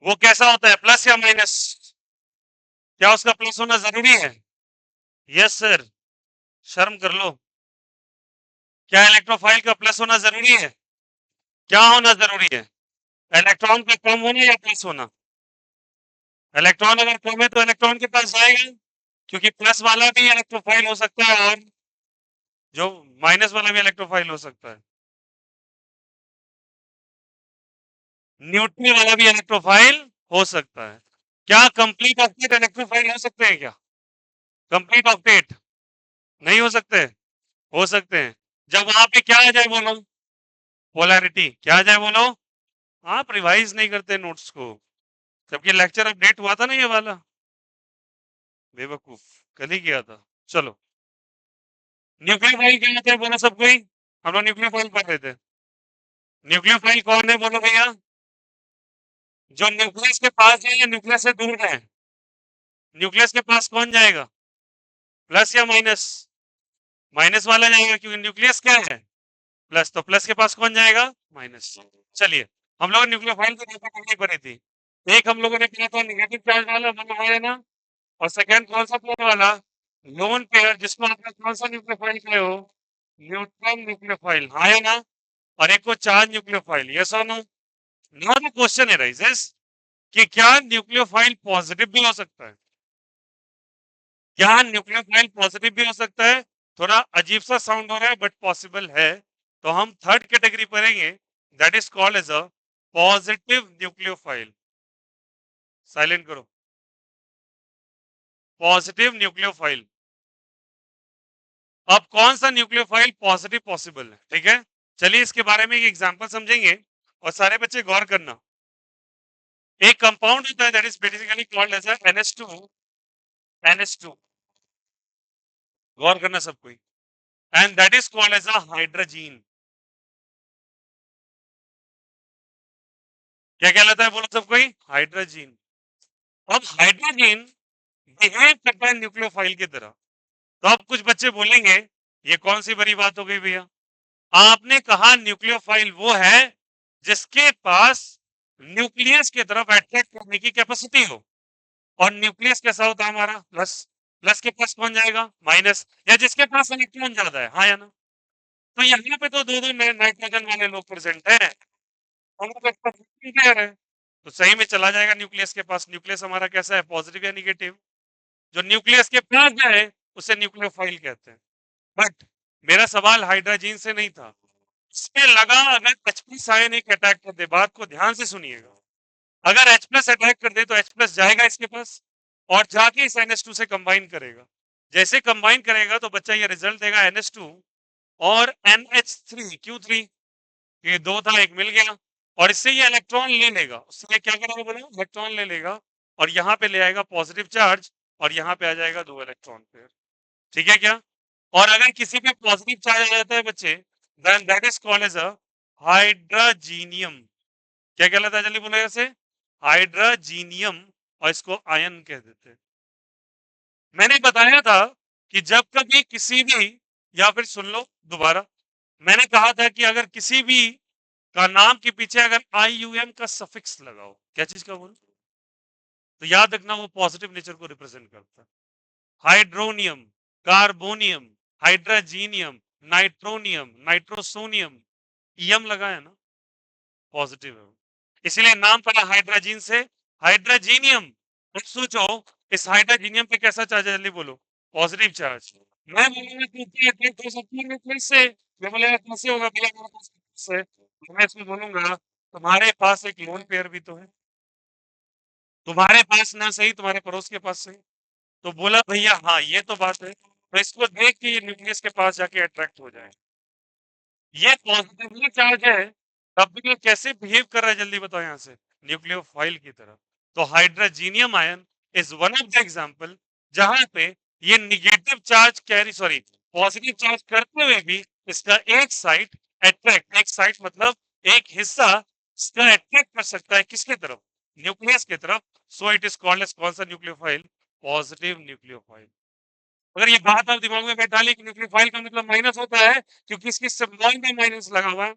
वो कैसा होता है, प्लस या माइनस? क्या उसका प्लस होना जरूरी है? यस सर, शर्म कर लो। क्या इलेक्ट्रोफाइल का प्लस होना जरूरी है? क्या होना जरूरी है? इलेक्ट्रॉन का कम होना या प्लस होना? इलेक्ट्रॉन अगर कम है तो इलेक्ट्रॉन के पास जाएगा, क्योंकि प्लस वाला भी इलेक्ट्रोफाइल हो सकता है और जो माइनस वाला भी इलेक्ट्रोफाइल हो सकता है। न्यूट्रल वाला भी इलेक्ट्रोफाइल हो सकता है। क्या कंप्लीट ऑक्टेट इलेक्ट्रोफाइल हो सकते हैं क्या? कंप्लीट ऑक्टेट नहीं हो सकते? हो सकते हैं। जब वहां पे क्या आ जाए बोलो, पोलैरिटी क्या आ जाए बोलो। आप रिवाइज नहीं करते नोट्स को, जबकि लेक्चर अपडेट हुआ था ना ये वाला। बेवकूफ, कल ही किया था। चलो, न्यूक्लियोफाइल क्या होता है बोलो सब कोई। हम लोग न्यूक्लियोफाइल पढ़ रहे थे। न्यूक्लियोफाइल कौन है बोलो भैया? जो न्यूक्लियस के पास है या न्यूक्लियस से दूर है? न्यूक्लियस के पास कौन जाएगा, प्लस या माइनस? माइनस वाला जाएगा, क्योंकि न्यूक्लियस क्या है, प्लस। तो प्लस के पास कौन जाएगा, माइनस। चलिए, हम लोग न्यूक्लियोफाइल की बात करनी पड़ी थी। एक हम लोगों ने किया था निगेटिव चार्ज वाला बना है ना, और सेकंड कौन सा पेयर वाला, लोन पेयर, जिसको आपने कौन सा न्यूक्लियोफाइल कहे हो, न्यूट्रल न्यूक्लियोफाइल, हाँ है ना। और एक को चार्ज न्यूक्लियोफाइल, यस और no. Now the question arises कि क्या न्यूक्लियोफाइल पॉजिटिव भी हो सकता है? क्या न्यूक्लियोफाइल पॉजिटिव भी हो सकता है? थोड़ा अजीब सा साउंड हो रहा है बट पॉसिबल है। तो हम थर्ड कैटेगरी पढ़ेंगे, that is called as a positive nucleophile. Silent करो। Positive nucleophile. अब कौन सा न्यूक्लियोफाइल पॉजिटिव पॉसिबल है, ठीक है। चलिए इसके बारे में एक एग्जांपल समझेंगे, और सारे बच्चे गौर करना। एक कंपाउंड होता है that is basically called as NH2। NH2, गौर करना सब कोई। And that is called as a hydrogen. क्या कहलाता है बोलो सब कोई, हाइड्रोजीन। अब हाइड्रोजीन बिहेव करता है न्यूक्लियोफाइल की तरह। तो अब कुछ बच्चे बोलेंगे ये कौन सी बड़ी बात हो गई भैया, आपने कहा न्यूक्लियोफाइल वो है जिसके पास न्यूक्लियस की तरफ अट्रैक्ट करने की कैपेसिटी हो। और न्यूक्लियस कैसा होता है हमारा, प्लस। प्लस के पास कौन जाएगा, माइनस। या जिसके पास इलेक्ट्रॉन ज्यादा है, हाँ या ना। तो यहाँ पे तो दो दो नाइट्रोजन वाले लोग प्रेजेंट है, हम लोग कह रहे हैं। तो सही में चला जाएगा न्यूक्लियस के पास। न्यूक्लियस हमारा कैसा है, पॉजिटिव या निगेटिव? जो न्यूक्लियस के पास जाए उसे न्यूक्लियोफाइल कहते हैं। बट मेरा सवाल हाइड्रोजन से नहीं था। इसमें लगा अगर H प्लस आयन एक अटैक कर दे, बात को ध्यान से सुनिएगा। अगर H प्लस अटैक कर दे तो H प्लस जाएगा इसके पास और जाके इस NH2 से कंबाइन करेगा। जैसे कंबाइन करेगा तो बच्चा ये रिजल्ट देगा NH2 और NH3 Q3। ये दो था, एक मिल गया। और इससे ये इलेक्ट्रॉन ले लेगा, उससे ये क्या करेगा बोलो, इलेक्ट्रॉन ले लेगा। और यहाँ पे ले आएगा पॉजिटिव चार्ज, और यहाँ पे आ जाएगा दो इलेक्ट्रॉन पेयर। ठीक है क्या? और अगर किसी पे पॉजिटिव चार्ज आ जाता है बच्चे, then that is called as a hydrogenium. क्या कहलाता है, जल्दी बोलो ऐसे, हाइड्रोजीनियम। और इसको आयन कह देते हैं। मैंने बताया था कि जब कभी किसी भी, या फिर सुन लो दोबारा, मैंने कहा था कि अगर किसी भी का नाम के पीछे अगर IUM का सफिक्स लगाओ, क्या चीज का बोलो, तो याद रखना वो पॉजिटिव नेचर को रिप्रेजेंट करता है। Hydronium, carbonium, hydrogenium, nitronium, nitrosonium, ईएम लगा है ना, पॉजिटिव है। इसीलिए नाम पड़ा हाइड्रोजीन से, हाइड्रोजीनियम। अब सोचो इस हाइड्रोजीनियम पे कैसा चार्ज है, जल्दी बोलो, पॉजिटिव चार्ज। मैं बोलूंगा कि हो सकती है कैसे, मैं बोलेगा कैसे होगा, बोला मेरे पास से, मैं इसमें बोलूंगा तुम्हारे पास एक लोन पेयर भी तो है, तुम्हारे पास ना सही तुम्हारे पड़ोस के पास सही। तो बोला भैया हाँ ये तो बात है, तो इसको देख के ये न्यूक्लियस के पास जाके अट्रैक्ट हो जाए। ये पॉजिटिवली चार्ज है, तब भी ये कैसे बिहेव कर रहा है, जल्दी बताओ यहाँ से, न्यूक्लियोफाइल की तरह। तो hydrogenium ion is one of the example जहां पे ये negative charge carry, sorry, positive charge करते हुए भी इसका एक साइड अट्रैक्ट, एक साइड मतलब एक हिस्सा इसका अट्रैक्ट कर सकता है किसके तरफ, न्यूक्लियस की तरफ। So it is called as कौन सा न्यूक्लियोफाइल, पॉजिटिव न्यूक्लियोफाइल। अगर ये बात आप दिमाग में बैठा लें कि न्यूक्लियोफाइल का मतलब माइनस होता है क्योंकि इसकी सिंबल में माइनस लगा हुआ है,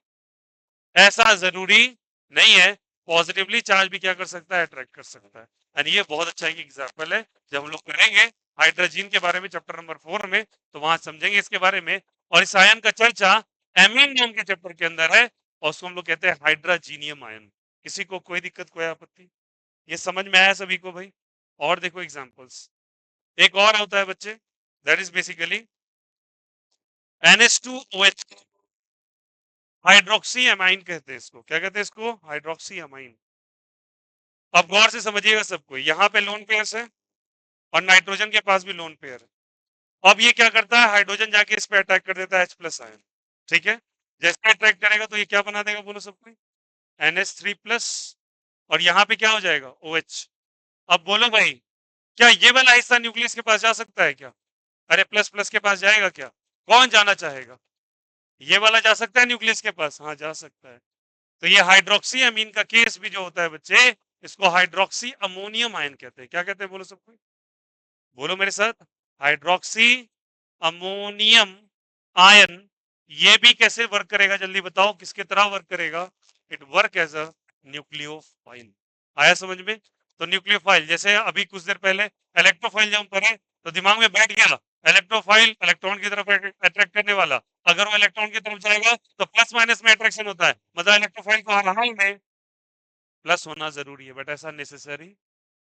ऐसा जरूरी नहीं है। पॉजिटिवली चार्ज भी क्या कर सकता है, अट्रैक्ट कर सकता है। एंड ये बहुत अच्छा एक एग्जाम्पल है, जब हम लोग करेंगे हाइड्रोजन के बारे में चैप्टर नंबर 4 में, तो वहां समझेंगे इसके बारे में। और इस आयन का चर्चा एमीन नाम के चैप्टर के अंदर है, और उसको हम लोग कहते हैं हाइड्रोजीनियम आयन। किसी को कोई दिक्कत, कोई आपत्ति? ये समझ में आया सभी को भाई? और देखो एग्जांपल्स, एक और होता है बच्चे, that is basically NH2OH, hydroxy amine कहते हैं इसको। क्या कहते हैं इसको? Hydroxy amine. अब गौर से समझिएगा सबको, यहाँ पे लोन पेयर्स है और नाइट्रोजन के पास भी लोन पेयर है। अब ये क्या करता है, हाइड्रोजन जाके इस पे अटैक कर देता है H+ आयन, ठीक है। जैसे अटैक करेगा तो ये क्या बना देगा, बोलो सबको? NH3+, और यहाँ पे क्या हो जाएगा, OH। अब बोलो भाई, क्या ये वाला हिस्सा न्यूक्लियस के पास जा सकता है क्या? अरे प्लस प्लस के पास जाएगा क्या? कौन जाना चाहेगा? ये वाला जा सकता है न्यूक्लियस के पास? हाँ जा सकता है। तो ये हाइड्रोक्सी अमीन का केस भी जो होता है बच्चे, इसको हाइड्रोक्सी अमोनियम आयन कहते हैं। क्या कहते हैं, बोलो सबको? बोलो मेरे साथ, हाइड्रोक्सी अमोनियम आयन। ये भी कैसे वर्क करेगा, जल्दी बताओ, किसके तरह वर्क करेगा? It work as a nucleophile. आया समझ में? तो न्यूक्लियोफाइल, जैसे अभी कुछ देर पहले इलेक्ट्रोफाइल जब हम पढ़े तो दिमाग में बैठ गया, इलेक्ट्रोफाइल इलेक्ट्रॉन की तरफ अट्रैक्ट करने वाला। अगर वो इलेक्ट्रॉन की तरफ जाएगा तो प्लस माइनस में अट्रैक्शन होता है, मतलब इलेक्ट्रोफाइल को हर हाल में प्लस होना जरूरी है, बट ऐसा नेसेसरी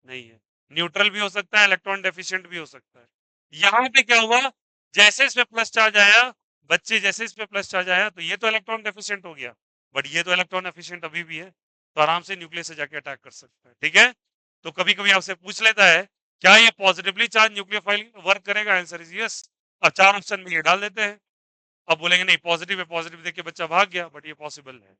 नहीं है। न्यूट्रल भी हो सकता है, इलेक्ट्रॉन डेफिशिएंट भी हो सकता है। यहाँ पे क्या हुआ, जैसे इस पे प्लस चार्ज आया बच्चे, जैसे इस पे प्लस चार्ज आया तो ये तो इलेक्ट्रॉन डेफिशिएंट हो गया, बट ये तो इलेक्ट्रॉन एफिशिएंट अभी भी है, तो आराम से न्यूक्लियस से जाके अटैक कर सकता है, ठीक है। तो कभी कभी आपसे पूछ लेता है, क्या ये पॉजिटिवली चार्ज न्यूक्लियोफाइल वर्क करेगा? Answer is yes. अब 4 ऑप्शन में ये डाल देते हैं। अब बोलेंगे नहीं पॉजिटिव है, पॉजिटिव देख के बच्चा भाग गया, बट ये पॉसिबल है।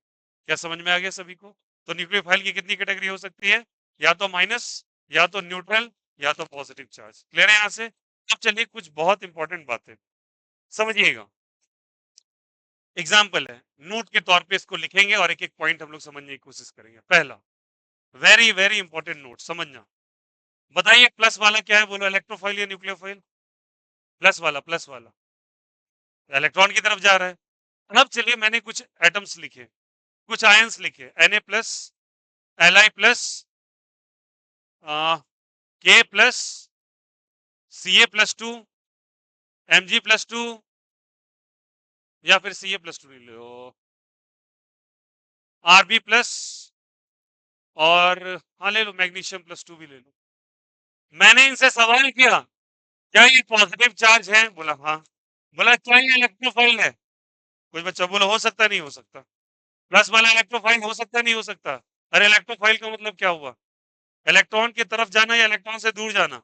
क्या समझ में आ गया सभी को? तो न्यूक्लियोफाइल की कितनी कैटेगरी हो सकती है? या तो माइनस, या तो न्यूट्रल, या तो पॉजिटिव चार्ज। क्लियर है यहाँ से? अब चलिए कुछ बहुत इंपॉर्टेंट बातें समझिएगा। एग्जाम्पल है, नोट के तौर पे इसको लिखेंगे और एक एक पॉइंट हम लोग समझने की कोशिश करेंगे। पहला, वेरी वेरी इंपॉर्टेंट नोट समझना। बताइए प्लस वाला क्या है, बोलो, इलेक्ट्रोफाइल या न्यूक्लियोफाइल? प्लस वाला, प्लस वाला इलेक्ट्रॉन की तरफ जा रहा है। अब चलिए मैंने कुछ एटम्स लिखे, कुछ आयंस लिखे, Na+, Li+, K+, Ca+2, Mg+2, या फिर Ca+2 ले लो, Rb+, और हाँ ले लो मैग्नीशियम+2 भी ले लो। मैंने इनसे सवाल किया, क्या ये पॉजिटिव चार्ज है? बोला हाँ। बोला क्या ये इलेक्ट्रोफाइल है? कोई बच्चा बोला हो सकता नहीं हो सकता। प्लस वाला इलेक्ट्रोफाइल हो सकता नहीं हो सकता? अरे इलेक्ट्रोफाइल का मतलब क्या हुआ? इलेक्ट्रॉन की तरफ जाना या इलेक्ट्रॉन से दूर जाना?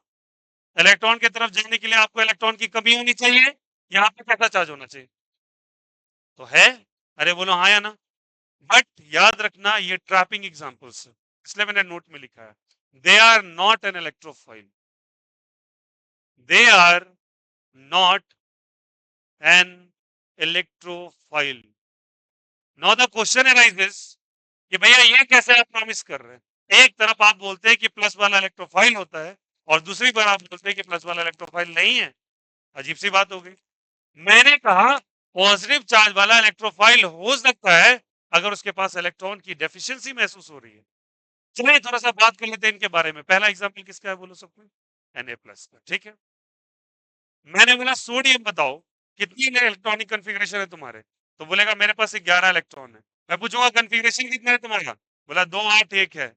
इलेक्ट्रॉन की तरफ जाने के लिए आपको इलेक्ट्रॉन की कमी होनी चाहिए, यहाँ पे कैसा चार्ज होना चाहिए? तो है। अरे बोलो हाँ या ना? बट याद रखना ये ट्रैपिंग एग्जांपल्स है, इसलिए मैंने नोट में लिखा है, they are not an electrophile, they are not an electrophile. Now the question arises कि भैया ये कैसे आप प्रॉमिस कर रहे हैं? एक तरफ आप बोलते हैं कि प्लस वाला इलेक्ट्रोफाइल होता है, और दूसरी बार आप बोलते हैं कि प्लस वाला इलेक्ट्रोफाइल नहीं है। अजीब सी बात हो गई। मैंने कहा पॉजिटिव चार्ज वाला इलेक्ट्रोफाइल हो सकता है अगर उसके पास इलेक्ट्रॉन की डेफिशिएंसी महसूस हो रही है। चलिए थोड़ा सा बात कर लेते हैं इनके बारे में। पहला एग्जांपल किसका है, बोलो सबको? Na+ का, ठीक है। मैंने बोला सोडियम बताओ कितनी इलेक्ट्रॉनिक कन्फिग्रेशन है तुम्हारे? तो बोलेगा मेरे पास 11 इलेक्ट्रॉन है। मैं पूछूंगा कन्फिग्रेशन कितना है तुम्हारा? बोला 2 8 1 है।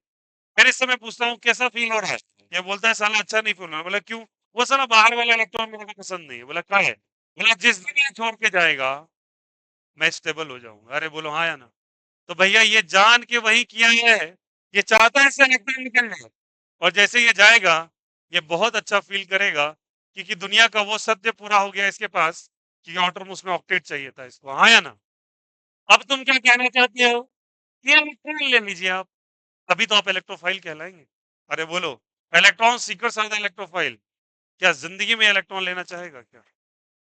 फिर इस समय पूछता हूँ कैसा फील हो रहा है? ये बोलता है साला अच्छा नहीं फील हो रहा। बोला क्यों? वो साला बाहर वाला इलेक्ट्रॉन मेरे को पसंद नहीं है। बोला क्या है? बोला जिस दिन ये छोड़ के जाएगा मैं स्टेबल हो जाऊंगा। अरे बोलो हाँ या ना? तो भैया ये जान के वही किया है, ये चाहता है इससे इलेक्ट्रॉन निकल जाए, और जैसे ये जाएगा ये बहुत अच्छा फील करेगा, क्योंकि दुनिया का वो सत्य पूरा हो गया इसके पास कि ऑटोमोस में ऑक्टेट चाहिए था इसको। हाँ या ना? अब तुम क्या कहना चाहते हो कि इलेक्ट्रॉन ले लीजिए आप, तभी तो आप इलेक्ट्रोफाइल कहलाएंगे। अरे बोलो, electron seekers are the electrophile. क्या जिंदगी में इलेक्ट्रॉन लेना चाहेगा क्या?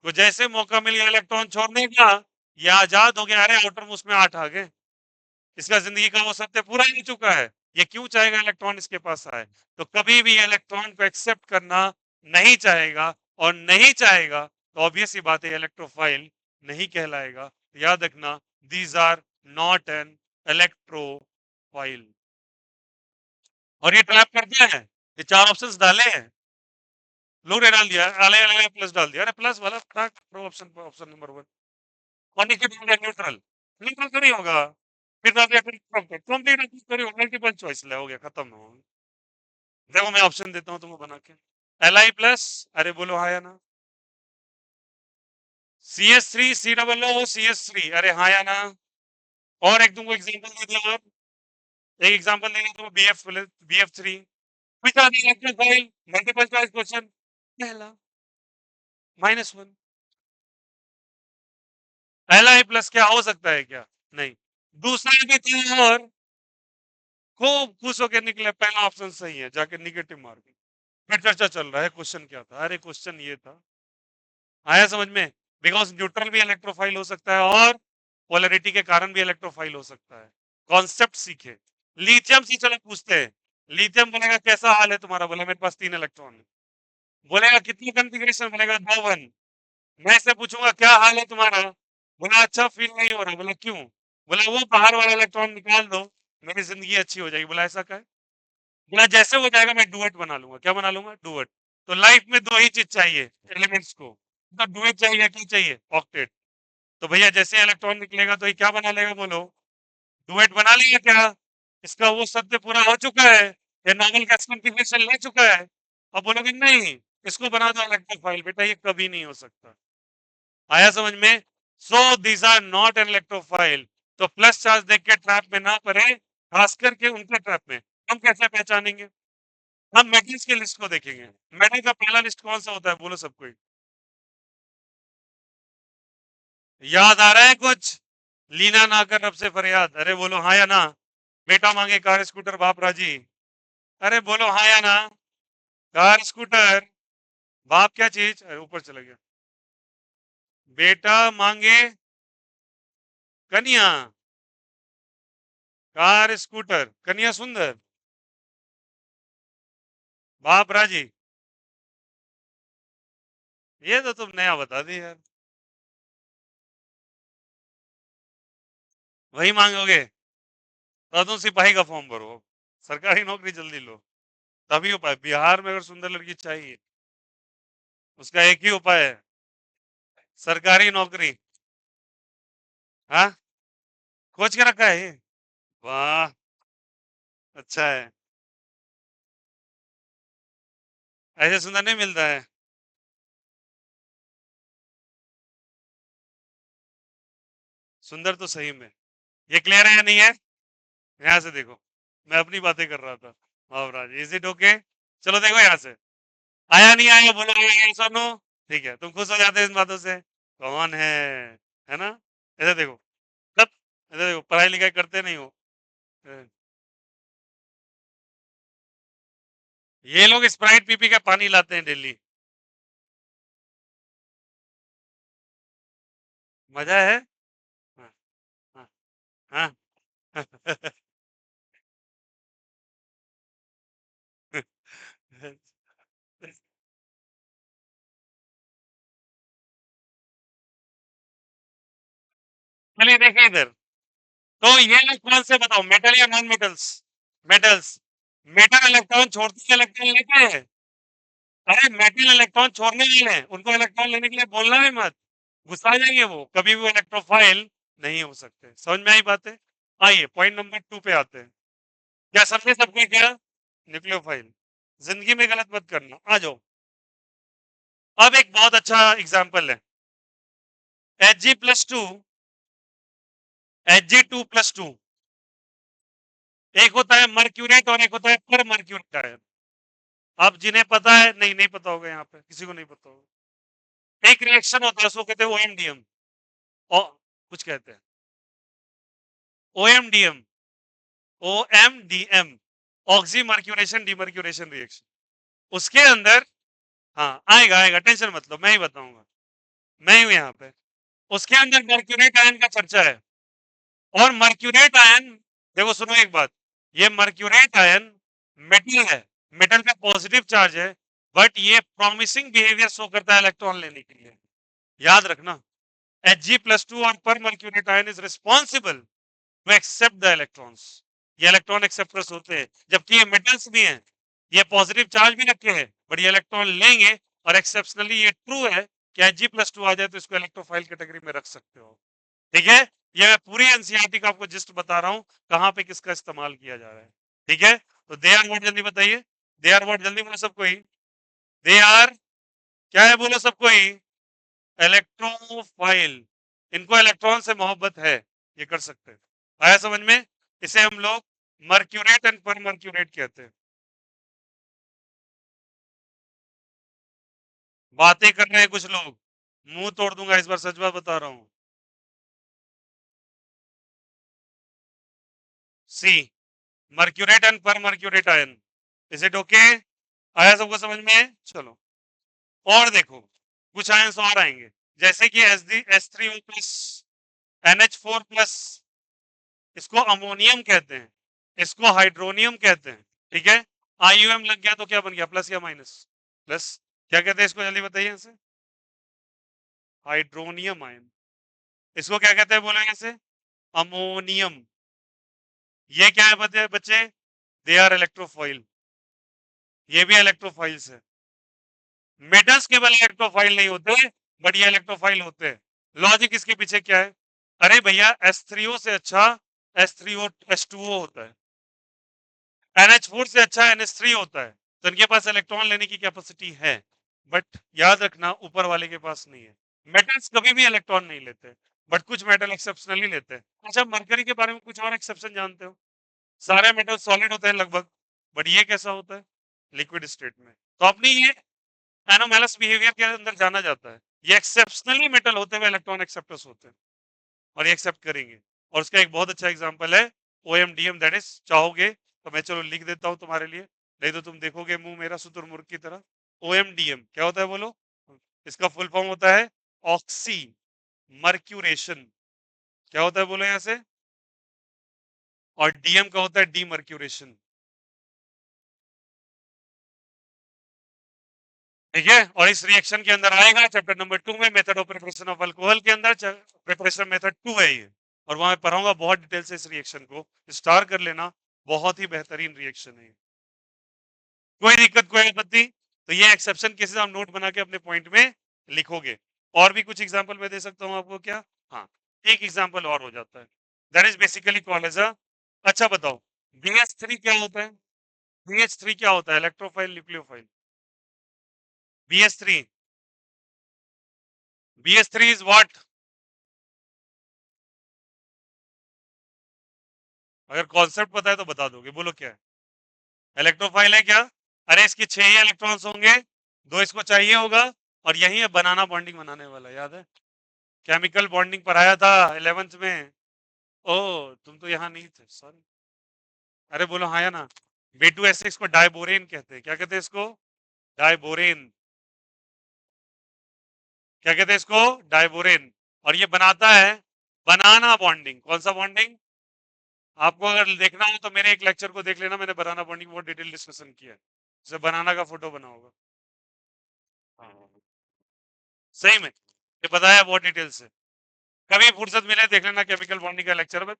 तो जैसे मौका मिल गया इलेक्ट्रॉन छोड़ने का, ये आजाद हो गया। अरे आउटरमोस्ट में 8 आ गए, इसका जिंदगी का वो सत्य पूरा हो चुका है, ये क्यों चाहेगा इलेक्ट्रॉन इसके पास आए? तो कभी भी इलेक्ट्रॉन को एक्सेप्ट करना नहीं चाहेगा, और नहीं चाहेगा तो ऑब्वियस ही बात है इलेक्ट्रोफाइल नहीं कहलाएगा। याद रखना, these are not an electrophile. और ये ट्रैप कर दिया है, ये 4 ऑप्शंस डाले हैं, लोग ने डाल दिया, अले प्लस डाल दिया, अरे प्लस वाला था ऑप्शन ऑप्शन नंबर 1 और नीचे डाल दिया न्यूट्रल, न्यूट्रल तो नहीं होगा, फिर डाल दिया कंप्लीट करो, मल्टीपल चॉइस ले हो गया, खत्म हो। देखो मैं ऑप्शन देता हूँ तुमको बना के, Li प्लस, अरे बोलो हाँ या ना, CS3 C00CS3, अरे हाँ या ना, और एक तुमको एग्जांपल दे दिया, और एक एग्जांपल दे दिया तुमको BF3, which are the electric coil, multiple choice question, पहला -1, Li प्लस क्या हो सकता है क्या, नहीं, दूसरा भी था और खूब खुश होकर निकले, पहला ऑप्शन सही है, जाके निगेटिव मार्किंग, फिर चर्चा चल रहा है क्वेश्चन क्या था, अरे क्वेश्चन ये था, आया समझ में, बिकॉज न्यूट्रल भी इलेक्ट्रोफाइल हो सकता है और पोलैरिटी के कारण भी इलेक्ट्रोफाइल हो सकता है, कॉन्सेप्ट सीखे। लिथियम से चलो पूछते हैं, लिथियम बोलेगा कैसा हाल है तुम्हारा, बोला मेरे पास 3 इलेक्ट्रॉन है, बोलेगा कितनी कॉन्फ़िगरेशन, बोलेगा 2 1, मैं से पूछूंगा क्या हाल है तुम्हारा, बोला अच्छा फील नहीं हो रहा, बोला क्यों, बोला वो बाहर वाला इलेक्ट्रॉन निकाल दो, मेरी जिंदगी अच्छी हो जाएगी, बोला ऐसा क्या है, बोला जैसे हो जाएगा मैं डुएट बना लूंगा, क्या बना लूंगा, डुएट, तो लाइफ में 2 ही चीज चाहिए एलिमेंट्स को, तो डुएट चाहिए, क्या चाहिए, ऑक्टेट, तो भैया जैसे इलेक्ट्रॉन निकलेगा तो ये क्या बना लेगा, बोलो डुएट बना लेगा क्या, इसका वो सत्य पूरा हो चुका है, ये नॉर्मल गैस कॉन्फ़िगरेशन ले चुका है, अब बोलोगे नहीं इसको बना दो इलेक्ट्रोफाइल, बेटा ये कभी नहीं हो सकता, आया समझ में, so these are not an electrophile, तो प्लस चार्ज देख के ट्रैप में ना पड़े, खास करके उनके ट्रैप में, हम कैसे पहचानेंगे, हम मेटल्स की लिस्ट को देखेंगे, मेटल का पहला लिस्ट कौन सा होता है, बोलो सब कोई, याद आ रहा है कुछ, लीना ना कर रब से फरियाद, अरे बोलो हाँ या ना, बेटा मांगे कार स्कूटर बाप राजी, अरे बोलो हाँ या ना, कार स्कूटर बाप क्या चीज, अरे ऊपर चला गया, बेटा मांगे कन्या, कार स्कूटर कन्या सुंदर, बाप राजी, ये तो तुम नया बता दी यार, वही मांगोगे, तो तुम सिपाही का फॉर्म भरो, सरकारी नौकरी जल्दी लो, तभी उपाय, बिहार में अगर सुंदर लड़की चाहिए उसका एक ही उपाय है, सरकारी नौकरी, हाँ खोज के रखा है ये, वाह अच्छा है, ऐसे सुंदर नहीं मिलता है, सुंदर तो सही में, ये क्लियर है या नहीं है, यहाँ से देखो, मैं अपनी बातें कर रहा था, महाराज इज इट ओके, चलो देखो यहाँ से, आया नहीं आया बोलो, आया सुनो, ठीक है तुम खुश हो जाते हैं इन बातों से, कौन है ना, ऐसे देखो, तब ऐसे देखो पढ़ाई लिखाई करते नहीं हो, ये लोग स्प्राइट पी पी का पानी लाते हैं दिल्ली, मजा है, हाँ हाँ हाँ चलिए देखिए इधर, तो ये लोग कौन से बताओ, मेटल या non metals, metals, metal electron छोड़ते हैं इलेक्ट्रॉन लेते हैं, अरे मेटल इलेक्ट्रॉन छोड़ने वाले हैं, उनको इलेक्ट्रॉन लेने के लिए बोलना है मत, गुस्सा आ जाएंगे वो, कभी भी इलेक्ट्रोफाइल नहीं हो सकते, समझ में आई बात है, आइए पॉइंट नंबर 2 पे आते हैं, क्या समझे सबको, क्या न्यूक्लियोफाइल, जिंदगी में गलत मत करना, आ जाओ, अब एक बहुत अच्छा एग्जाम्पल है, Hg+2, Hg2+2, एक होता है मर्क्यूरेट और एक होता है पर मर्क्यूरेट आयन, अब जिन्हें पता है, नहीं नहीं पता होगा यहाँ पे किसी को नहीं पता होगा, एक रिएक्शन होता है उसको कहते हैं ओएमडीएम, और कुछ कहते हैं OMDM, OMDM, oxymercuration demercuration reaction, उसके अंदर, हाँ आएगा आएगा टेंशन मत लो, मैं ही बताऊंगा, मैं ही हूं यहाँ पे, उसके अंदर मर्क्यूरेट आयन का चर्चा है, और मर्क्यूरेट आयन, देखो सुनो एक बात, ये मर्क्यूरेट आयन मेटल है, मेटल पे पॉजिटिव चार्ज है, बट ये प्रॉमिसिंग बिहेवियर शो करता है इलेक्ट्रॉन लेने के लिए, याद रखना, Hg+2 और permercurate ion is responsible to accept the electrons, ये इलेक्ट्रॉन एक्सेप्टर्स होते हैं, जबकि ये मेटल्स भी हैं, ये पॉजिटिव चार्ज भी रखे हैं, बट ये इलेक्ट्रॉन लेंगे, और एक्सेप्शनली ये ट्रू है कि G+2 आ जाए तो इसको इलेक्ट्रोफाइल कैटेगरी में रख सकते हो। ठीक है, ये मैं पूरी एनसीईआरटी का आपको जस्ट बता रहा हूँ कहाँ पे किसका इस्तेमाल किया जा रहा है। ठीक है, तो दे आर व्हाट, जल्दी बताइए, दे आर व्हाट, जल्दी बोलो सबको ही, दे आर क्या है, बोलो सबको ही, इलेक्ट्रोफाइल। इनको इलेक्ट्रॉन से मोहब्बत है, ये कर सकते हैं। आया समझ में? इसे हम लोग मर्क्यूरेट एंड परमर्क्यूरेट कहते हैं। बातें कर रहे हैं कुछ लोग, मुंह तोड़ दूंगा इस बार, सच बात बता रहा हूं। See, mercurate and permercurate ion. Is it okay? आया सबको समझ में? चलो और देखो, कुछ आयंस और आएंगे, जैसे कि S3O प्लस, NH4 प्लस, इसको अमोनियम कहते हैं, इसको हाइड्रोनियम कहते हैं। ठीक है, IUM लग गया तो क्या बन गया, प्लस या माइनस? प्लस। क्या कहते हैं इसको, जल्दी बताइए इसे, हाइड्रोनियम आयन। इसको क्या कहते हैं, बोलेंगे इसे, अमोनियम। ये क्या है बच्चे, दे आर इलेक्ट्रोफाइल, ये भी इलेक्ट्रोफाइल्स है। मेटल्स केवल इलेक्ट्रोफाइल नहीं होते, बट ये इलेक्ट्रोफाइल होते हैं। लॉजिक इसके पीछे क्या है, अरे भैया S3O से अच्छा H2O होता है, NH4 से अच्छा NH3 होता है, तो इनके पास इलेक्ट्रॉन लेने की कैपेसिटी है, बट याद रखना ऊपर वाले के पास नहीं है। मेटल्स कभी भी इलेक्ट्रॉन नहीं लेते, बट कुछ मेटल एक्सेप्शनली लेते हैं। अच्छा, मरकरी के बारे में कुछ और एक्सेप्शन जानते हो? सारे मेटल सॉलिड होते हैं लगभग, बट ये कैसा होता है, लिक्विड स्टेट में। तो अपनी ये एनोमैलस बिहेवियर के अंदर जाना जाता है, ये एक्सेप्शनली मेटल होते हुए इलेक्ट्रॉन एक्सेप्टर्स होते हैं, और ये एक्सेप्ट करेंगे। और उसका एक बहुत अच्छा एग्जांपल है OMDM, दैट इज, चाहोगे तो मैं चलो लिख देता हूं तुम्हारे लिए, नहीं तो तुम देखोगे मुंह मेरा शुतुरमुर्ग की तरह। OMDM क्या होता है बोलो? इसका फुल फॉर्म होता है ऑक्सी मर्क्यूरेशन। क्या होता है बोलो यहां से? और DM का होता है डीमर्क्यूरेशन। ठीक है, और इस रिएक्शन के अंदर आएगा चैप्टर नंबर 2 में, method of preparation of alcohol के अंदर, प्रिपरेशन मेथड 2 है ये, और वहां पढ़ाऊंगा बहुत डिटेल से इस रिएक्शन को, स्टार कर लेना, बहुत ही बेहतरीन रिएक्शन है। कोई दिक्कत, कोई आपत्ति? तो ये एक्सेप्शन केसेस आप नोट बना के अपने पॉइंट में लिखोगे। और भी कुछ एग्जांपल मैं दे सकता हूं आपको क्या? हाँ, एक एग्जांपल और हो जाता है, that is basically called as a, अच्छा बताओ, BH3 क्या होता है? BH3 क्या होता है, electrophile nucleophile? BH3, BH3 is what? अगर कॉन्सेप्ट पता है तो बता दोगे, बोलो क्या है? इलेक्ट्रोफाइल है क्या? अरे इसके 6 ही इलेक्ट्रॉन्स होंगे, 2 इसको चाहिए होगा, और यही है बनाना बॉन्डिंग बनाने वाला, याद है? केमिकल बॉन्डिंग पढ़ाया था 11th में। ओ, तुम तो यहाँ नहीं थे, सॉरी। अरे बोलो हाँ या ना? B2 ऐसे, इसको डाइबोरेन कहते हैं, क्या कहते हैं इसको? डाइबोरेन। क्या कहते हैं इसको? डाइबोरेन। और ये बनाता है बनाना बॉन्डिंग। कौन सा बॉन्डिंग? आपको अगर देखना हो तो मेरे एक लेक्चर को देख लेना, मैंने बनाना बॉन्डिंग बहुत डिटेल डिस्कशन किया है, जैसे बनाना का फोटो बना होगा। हाँ, सही में ये बताया बहुत डिटेल से, कभी फुर्सत मिले देख लेना केमिकल बॉन्डिंग का लेक्चर में।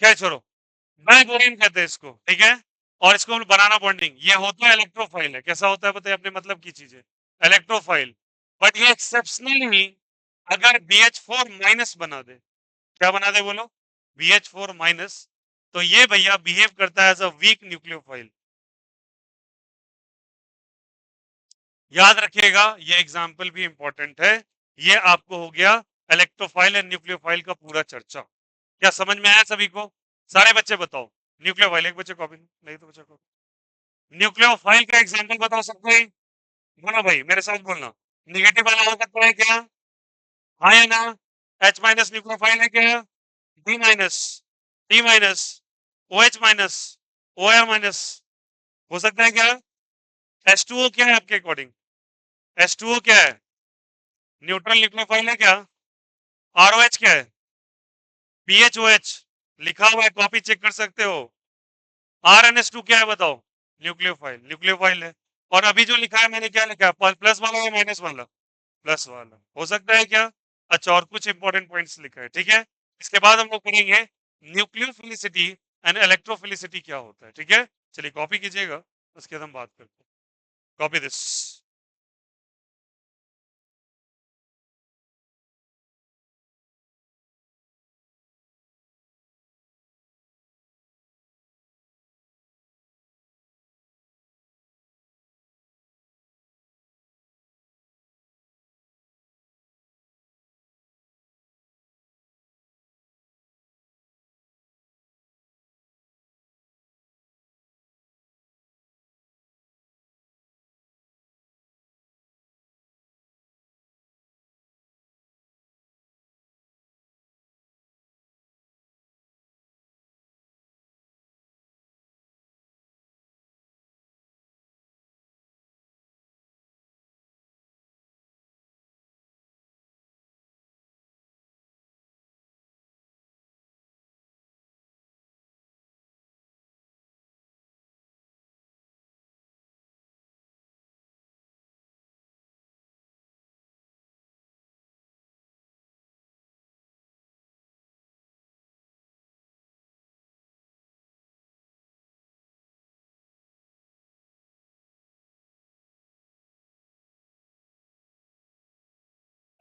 क्या छोड़ो, डाइबोरेन कहते हैं इसको, ठीक है। और इसको हम बनाना बॉन्डिंग, ये होता है इलेक्ट्रोफाइल है, कैसा होता है बताइए अपने मतलब की चीजें, इलेक्ट्रोफाइल। बट ये एक्सेप्शनली अगर BH4 माइनस बना दे, क्या बना दे बोलो? BH4 माइनस, तो ये भैया बिहेव करता है एज अ वीक न्यूक्लियोफाइल। याद रखिएगा, ये एग्जाम्पल भी इंपॉर्टेंट है। ये आपको हो गया इलेक्ट्रोफाइल एंड न्यूक्लियोफाइल का पूरा चर्चा। क्या समझ में आया सभी को? सारे बच्चे बताओ, न्यूक्लियोफाइल, एक बच्चे कॉपी नहीं तो बच्चे कॉपी, न्यूक्लियोफाइल का एग्जाम्पल बता सकते हैं? बोलो भाई, मेरे साथ बोलना, निगेटिव वाला हो सकता है क्या? हाँ या ना? H- न्यूक्लियोफाइल है क्या? D-, D-, OH-, OR-, हो सकता है क्या? H2O क्या है आपके अकॉर्डिंग? H2O क्या है? न्यूट्रल न्यूक्लियोफाइल है क्या? ROH क्या है? PHOH लिखा हुआ है, कॉपी चेक कर सकते हो। RNS2 क्या है बताओ? न्यूक्लियोफाइल, न्यूक्लियोफाइल है। और अभी जो लिखा है मैंने, क्या लिखा है, प्लस वाला या माइनस वाला? प्लस वाला, हो सकता है क्या? अच्छा, और कुछ इंपॉर्टेंट पॉइंट्स लिखा है, ठीक है। इसके बाद हम लोग पढ़ेंगे न्यूक्लियोफिलिसिटी एंड इलेक्ट्रोफिलिसिटी क्या होता है, ठीक है। चलिए कॉपी कीजिएगा, उसके बाद हम बात करते हैं। Copy this.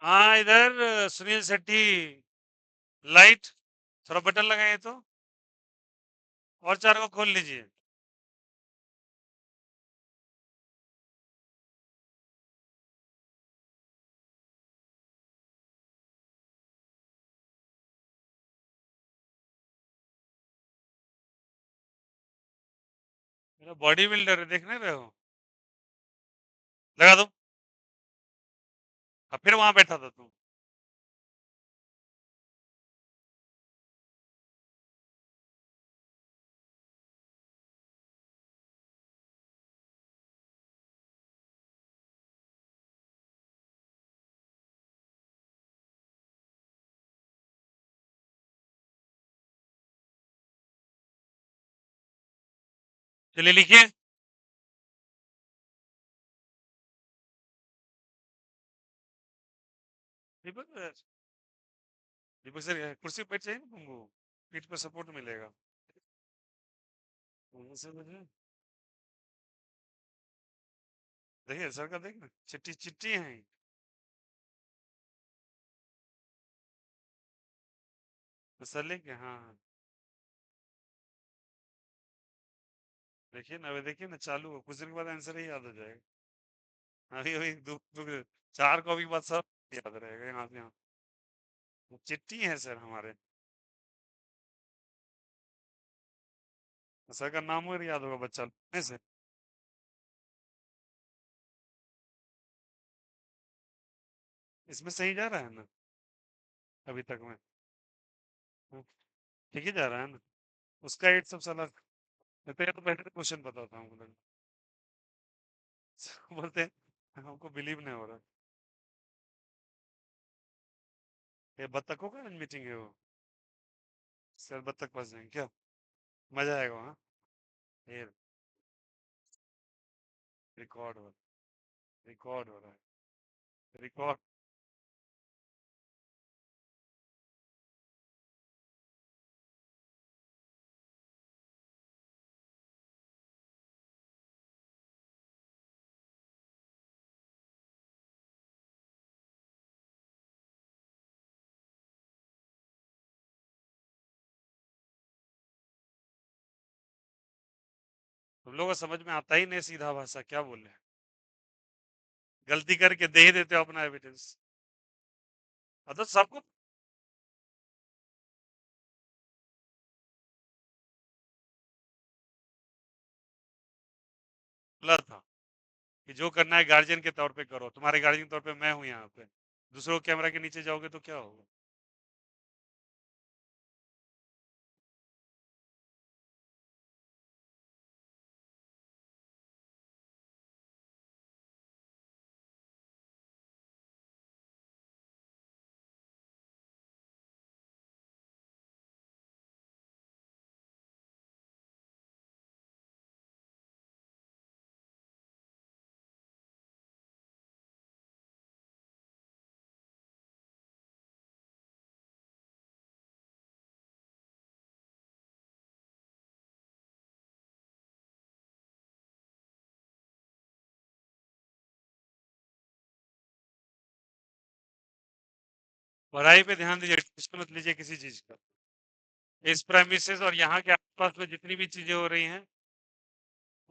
हाँ इधर सुनील शेट्टी, लाइट थोड़ा बटन लगाइए तो, और चार को खोल लीजिए। मेरा बॉडी बिल्डर है, देख नहीं रहे हो, लगा दो। अब फिर वहां बैठा था तू। चलिए लिखिए। दीपक, दीपक सर कुर्सी पे बैठ जाइए ना, तुमको पीठ पर सपोर्ट मिलेगा। से मुझे देखिए सर का, देखना चिट्टी चिट्टी है। तो सर लेके, हाँ हाँ। देखिए ना, अभी देखिए ना, चालू हो, कुछ देर के बाद आंसर ही याद हो जाएगा। अभी अभी चार को अभी बाद सब याद रहेगा यहाँ से यहाँ। चिट्टी है सर हमारे। सर का नाम और याद होगा बच्चा में से। इसमें सही जा रहा है ना अभी तक में? हाँ, ठीक ही जा रहा है ना। उसका एट सब साला, मैं तो पहले क्वेश्चन बताता हूँ। बोलते हैं हमको बिलीव नहीं हो रहा। ये बत्तखों का मीटिंग है वो। सर बत्तख फंस जाएंगे क्या? मजा आएगा वहाँ। ये रिकॉर्ड हो रिकॉर्ड हो रहा है, रिकॉर्ड। तुम लोगों को समझ में आता ही नहीं सीधा भाषा, क्या बोल रहे हैं? गलती करके दे ही देते हो अपना एविडेंस। तो सबको बोला था कि जो करना है गार्जियन के तौर पे करो, तुम्हारे गार्जियन के तौर पे मैं हूँ यहाँ पे। दूसरों कैमरा के नीचे जाओगे तो क्या होगा? पढ़ाई पे ध्यान दीजिए, टेंशन मत लीजिए किसी चीज का। इस प्रेमिसेस और यहाँ के आसपास में जितनी भी चीजें हो रही हैं,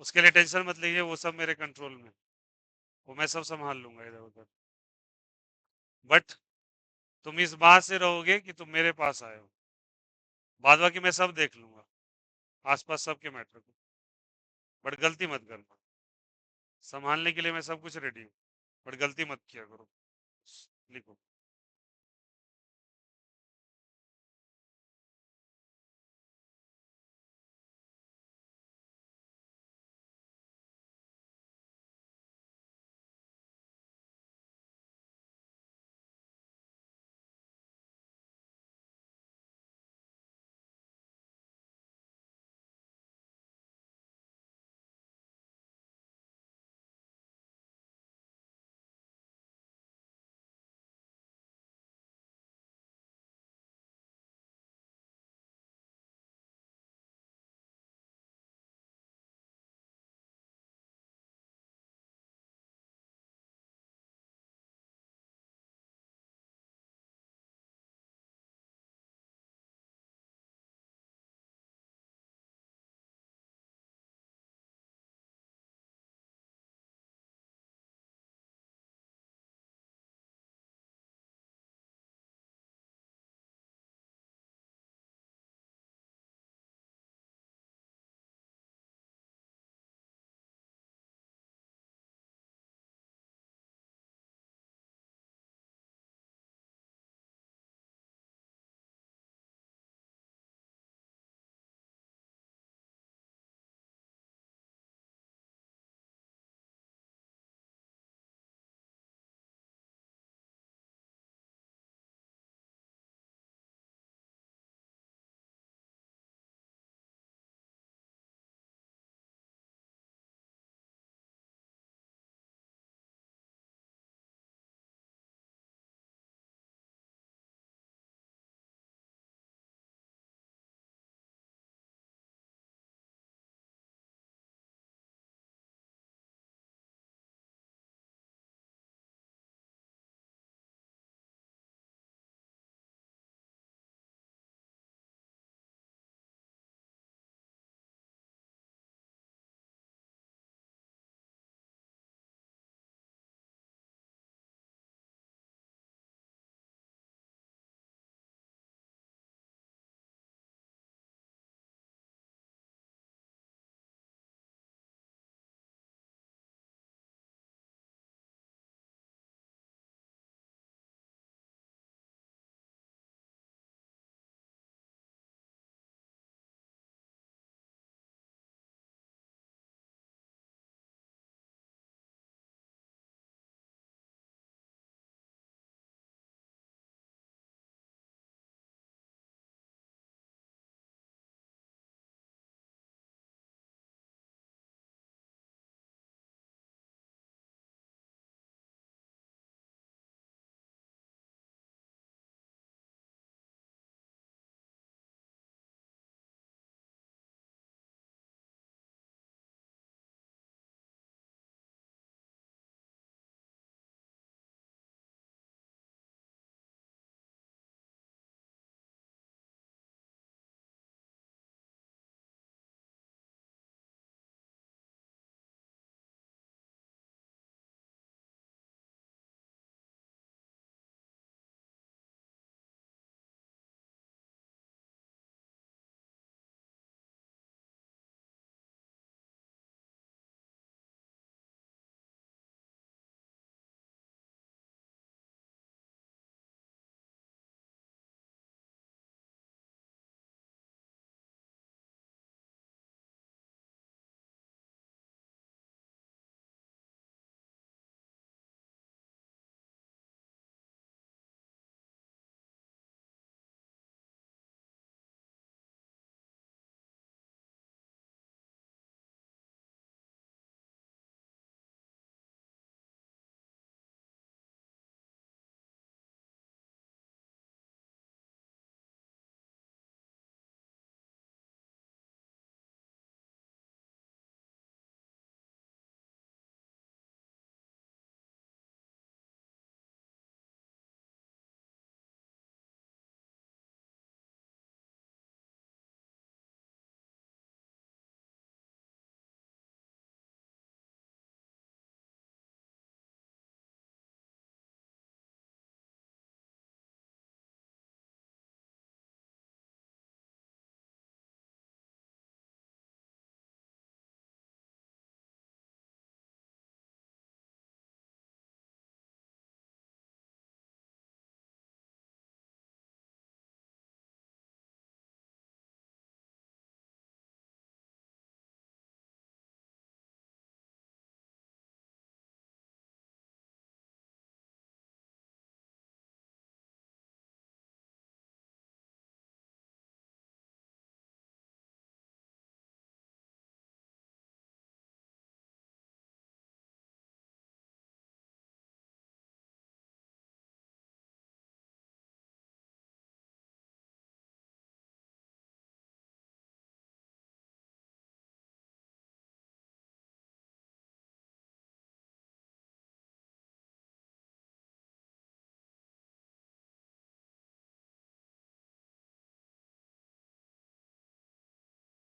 उसके लिए टेंशन मत लीजिए, वो सब मेरे कंट्रोल में, वो मैं सब संभाल लूंगा इधर उधर। बट तुम इस बात से रहोगे कि तुम मेरे पास आए हो, बाद बाकी मैं सब देख लूंगा, आसपास सबके मैटर को। बट गलती मत करना, संभालने के लिए मैं सब कुछ रेडी हूँ, बट गलती मत किया करो। लिखो।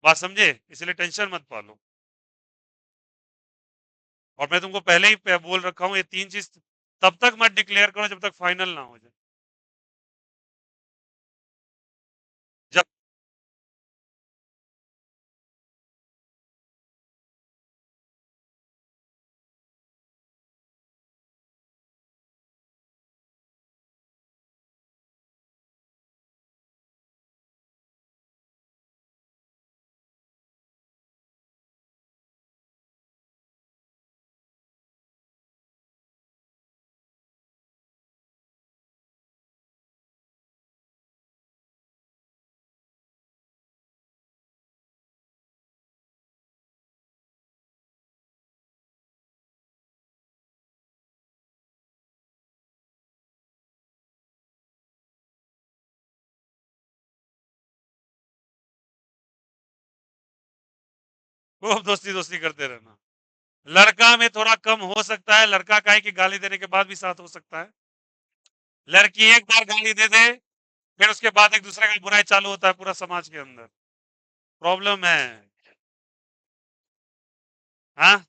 बात समझे? इसलिए टेंशन मत पालो। और मैं तुमको पहले ही बोल रखा हूँ, ये 3 चीज तब तक मत डिक्लेयर करो जब तक फाइनल ना हो जाए। जब खूब दोस्ती दोस्ती करते रहना। लड़का में थोड़ा कम हो सकता है, लड़का का है कि गाली देने के बाद भी साथ हो सकता है। लड़की एक बार गाली दे दे, फिर उसके बाद एक दूसरे का बुराई चालू होता है पूरा समाज के अंदर। प्रॉब्लम है। हाँ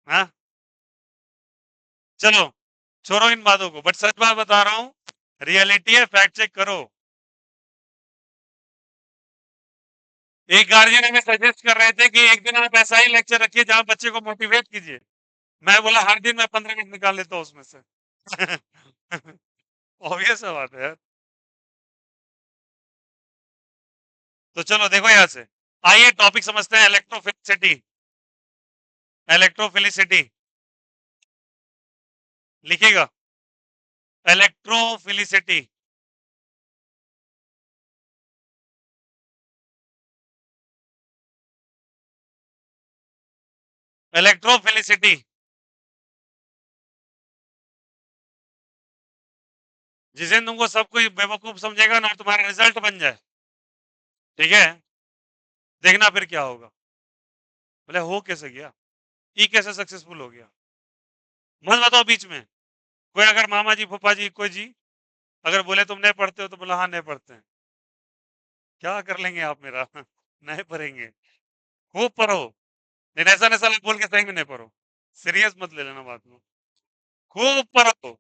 हाँ, चलो छोड़ो इन बातों को, बट सच बात बता रहा हूँ, रियलिटी है, फैक्ट चेक करो। एक गार्जियन हमें सजेस्ट कर रहे थे कि एक दिन आप ऐसा ही लेक्चर रखिए जहां बच्चे को मोटिवेट कीजिए। मैं बोला हर दिन मैं 15 मिनट निकाल लेता हूँ उसमें से। ऑब्वियस बात है यार। तो चलो देखो यहां से, आइए टॉपिक समझते हैं, इलेक्ट्रोफिलिसिटी। इलेक्ट्रोफिलिसिटी लिखिएगा, इलेक्ट्रोफिलिसिटी। इलेक्ट्रोफिलिसिटी, जिस दिन तुमको सब कोई बेवकूफ समझेगा ना, तुम्हारा रिजल्ट बन जाए, ठीक है, देखना फिर क्या होगा। बोले हो कैसे गया, ई कैसे सक्सेसफुल हो गया, मत बताओ बीच में। कोई अगर मामा जी फूफा जी कोई जी अगर बोले तुम नहीं पढ़ते हो, तो बोला हाँ नहीं पढ़ते हैं। क्या कर लेंगे आप मेरा? नहीं पढ़ेंगे, खूब पढ़ो, नहीं ऐसा ऐसा बोल के सही में नहीं पढ़ो, सीरियस मत ले लेना बात में। खूब पढ़ो,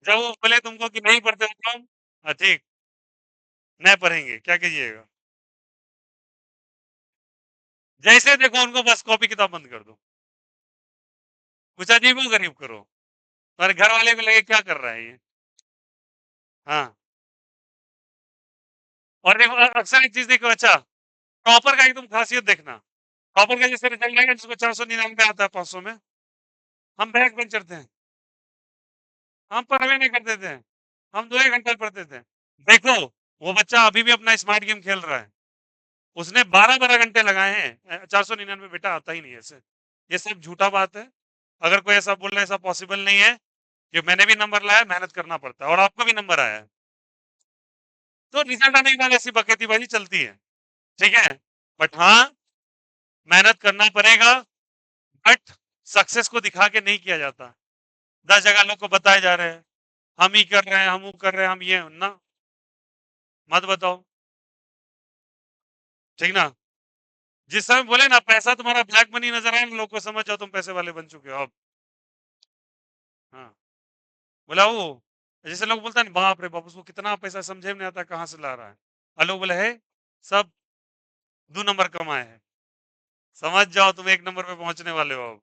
जब वो बोले तुमको कि नहीं पढ़ते हो तुम, हाँ ठीक, नहीं पढ़ेंगे, क्या कीजिएगा? जैसे देखो उनको बस कॉपी किताब बंद कर दो, कुछ अजीब गरीब करो, तुम्हारे घर वाले को लगे क्या कर रहा है ये। हाँ, और देखो अक्सर एक चीज देखो, अच्छा टॉपर का एकदम खासियत देखना, टॉपर का जैसे रिजल्ट आएगा जिसको 499 आता है 500 में, हम बैक बेंचर थे, हम पढ़वे नहीं करते थे, हम 2 1 घंटा पढ़ते थे। देखो वो बच्चा अभी भी अपना स्मार्ट गेम खेल रहा है, उसने 12 12 घंटे लगाए हैं, 499 बेटा आता ही नहीं है ऐसे। ये सब झूठा बात है। अगर कोई ऐसा बोल रहा है, ऐसा पॉसिबल नहीं है, कि मैंने भी नंबर लाया, मेहनत करना पड़ता है, और आपका भी नंबर आया है, तो रिजल्ट आने के बाद ऐसी बकेतीबाजी चलती है, ठीक है। बट हाँ, मेहनत करना पड़ेगा, बट सक्सेस को दिखा के नहीं किया जाता। 10 जगह लोग को बताए जा रहे हैं, हम ही कर रहे हैं, हम वो कर रहे हैं, हम ये ना, मत बताओ, ठीक ना। जिस समय बोले ना पैसा तुम्हारा ब्लैक मनी नजर आए ना, लोग को समझ जाओ तुम पैसे वाले बन चुके हो अब। हाँ, बोला वो, जैसे लोग बोलते हैं बाप रे बाप उसको कितना पैसा समझे में नहीं आता कहाँ से ला रहा है, और लोग बोले है सब 2 नंबर कमाए हैं, समझ जाओ तुम 1 नंबर पे पहुंचने वाले हो अब।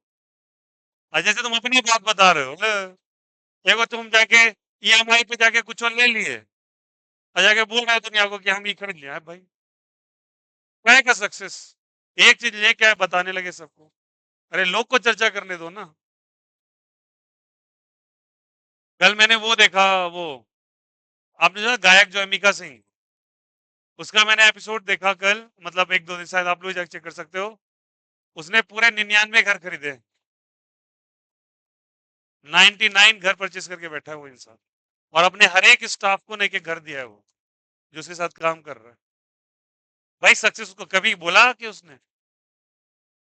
और जैसे तुम अपनी बात बता रहे हो, एगो तुम जाके ईएमआई पे जाके कुछ और ले लिए, और जाके बोल रहे हो दुनिया को कि हम ये खरीद लिया है भाई, क्या है का सक्सेस? एक चीज लेके आए बताने लगे सबको, अरे लोग को चर्चा करने दो ना। कल मैंने वो देखा, वो आपने जो गायक जो अमिका सिंह, उसका मैंने एपिसोड देखा कल, मतलब 1 2 दिन, शायद आप लोग जाके चेक कर सकते हो। उसने पूरे 99 घर खरीदे, 99 घर परचेस करके बैठा है वो इंसान, और अपने हर एक स्टाफ को लेके घर दिया है वो, जो उसके साथ काम कर रहा है। भाई सक्सेस उसको कभी बोला कि उसने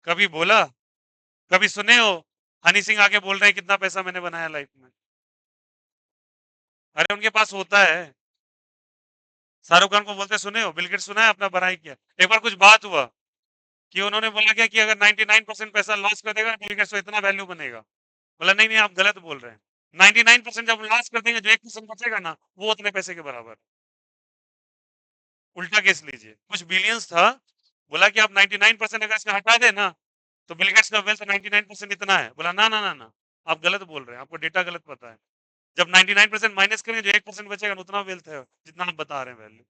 कभी बोला, कभी सुने हो हनी सिंह आके बोल रहे हैं कितना पैसा मैंने बनाया लाइफ में? अरे उनके पास होता है, शाहरुख खान को बोलते सुने हो, बिल गेट्स सुना है, अपना बनाई किया। एक बार कुछ बात हुआ कि उन्होंने बोला क्या कि अगर 99% पैसा लॉस कर देगा बिल गेट्स तो इतना वैल्यू बनेगा। बोला नहीं नहीं आप गलत बोल रहे हैं, 99% जब लॉस कर देंगे जो 1% बचेगा ना वो उतने पैसे के बराबर। उल्टा केस लीजिए, कुछ बिलियंस था, बोला कि आप 99% अगर इसमें हटा देना तो बिल गेट्स का वेल्थ 99% इतना है। बोला ना ना ना ना, आप गलत बोल रहे हैं, आपको डेटा गलत पता है। जब 99% माइनस करेंगे जो 1% बचेगा ना, उतना वेल्थ है जितना आप बता रहे हैं वैल्यू।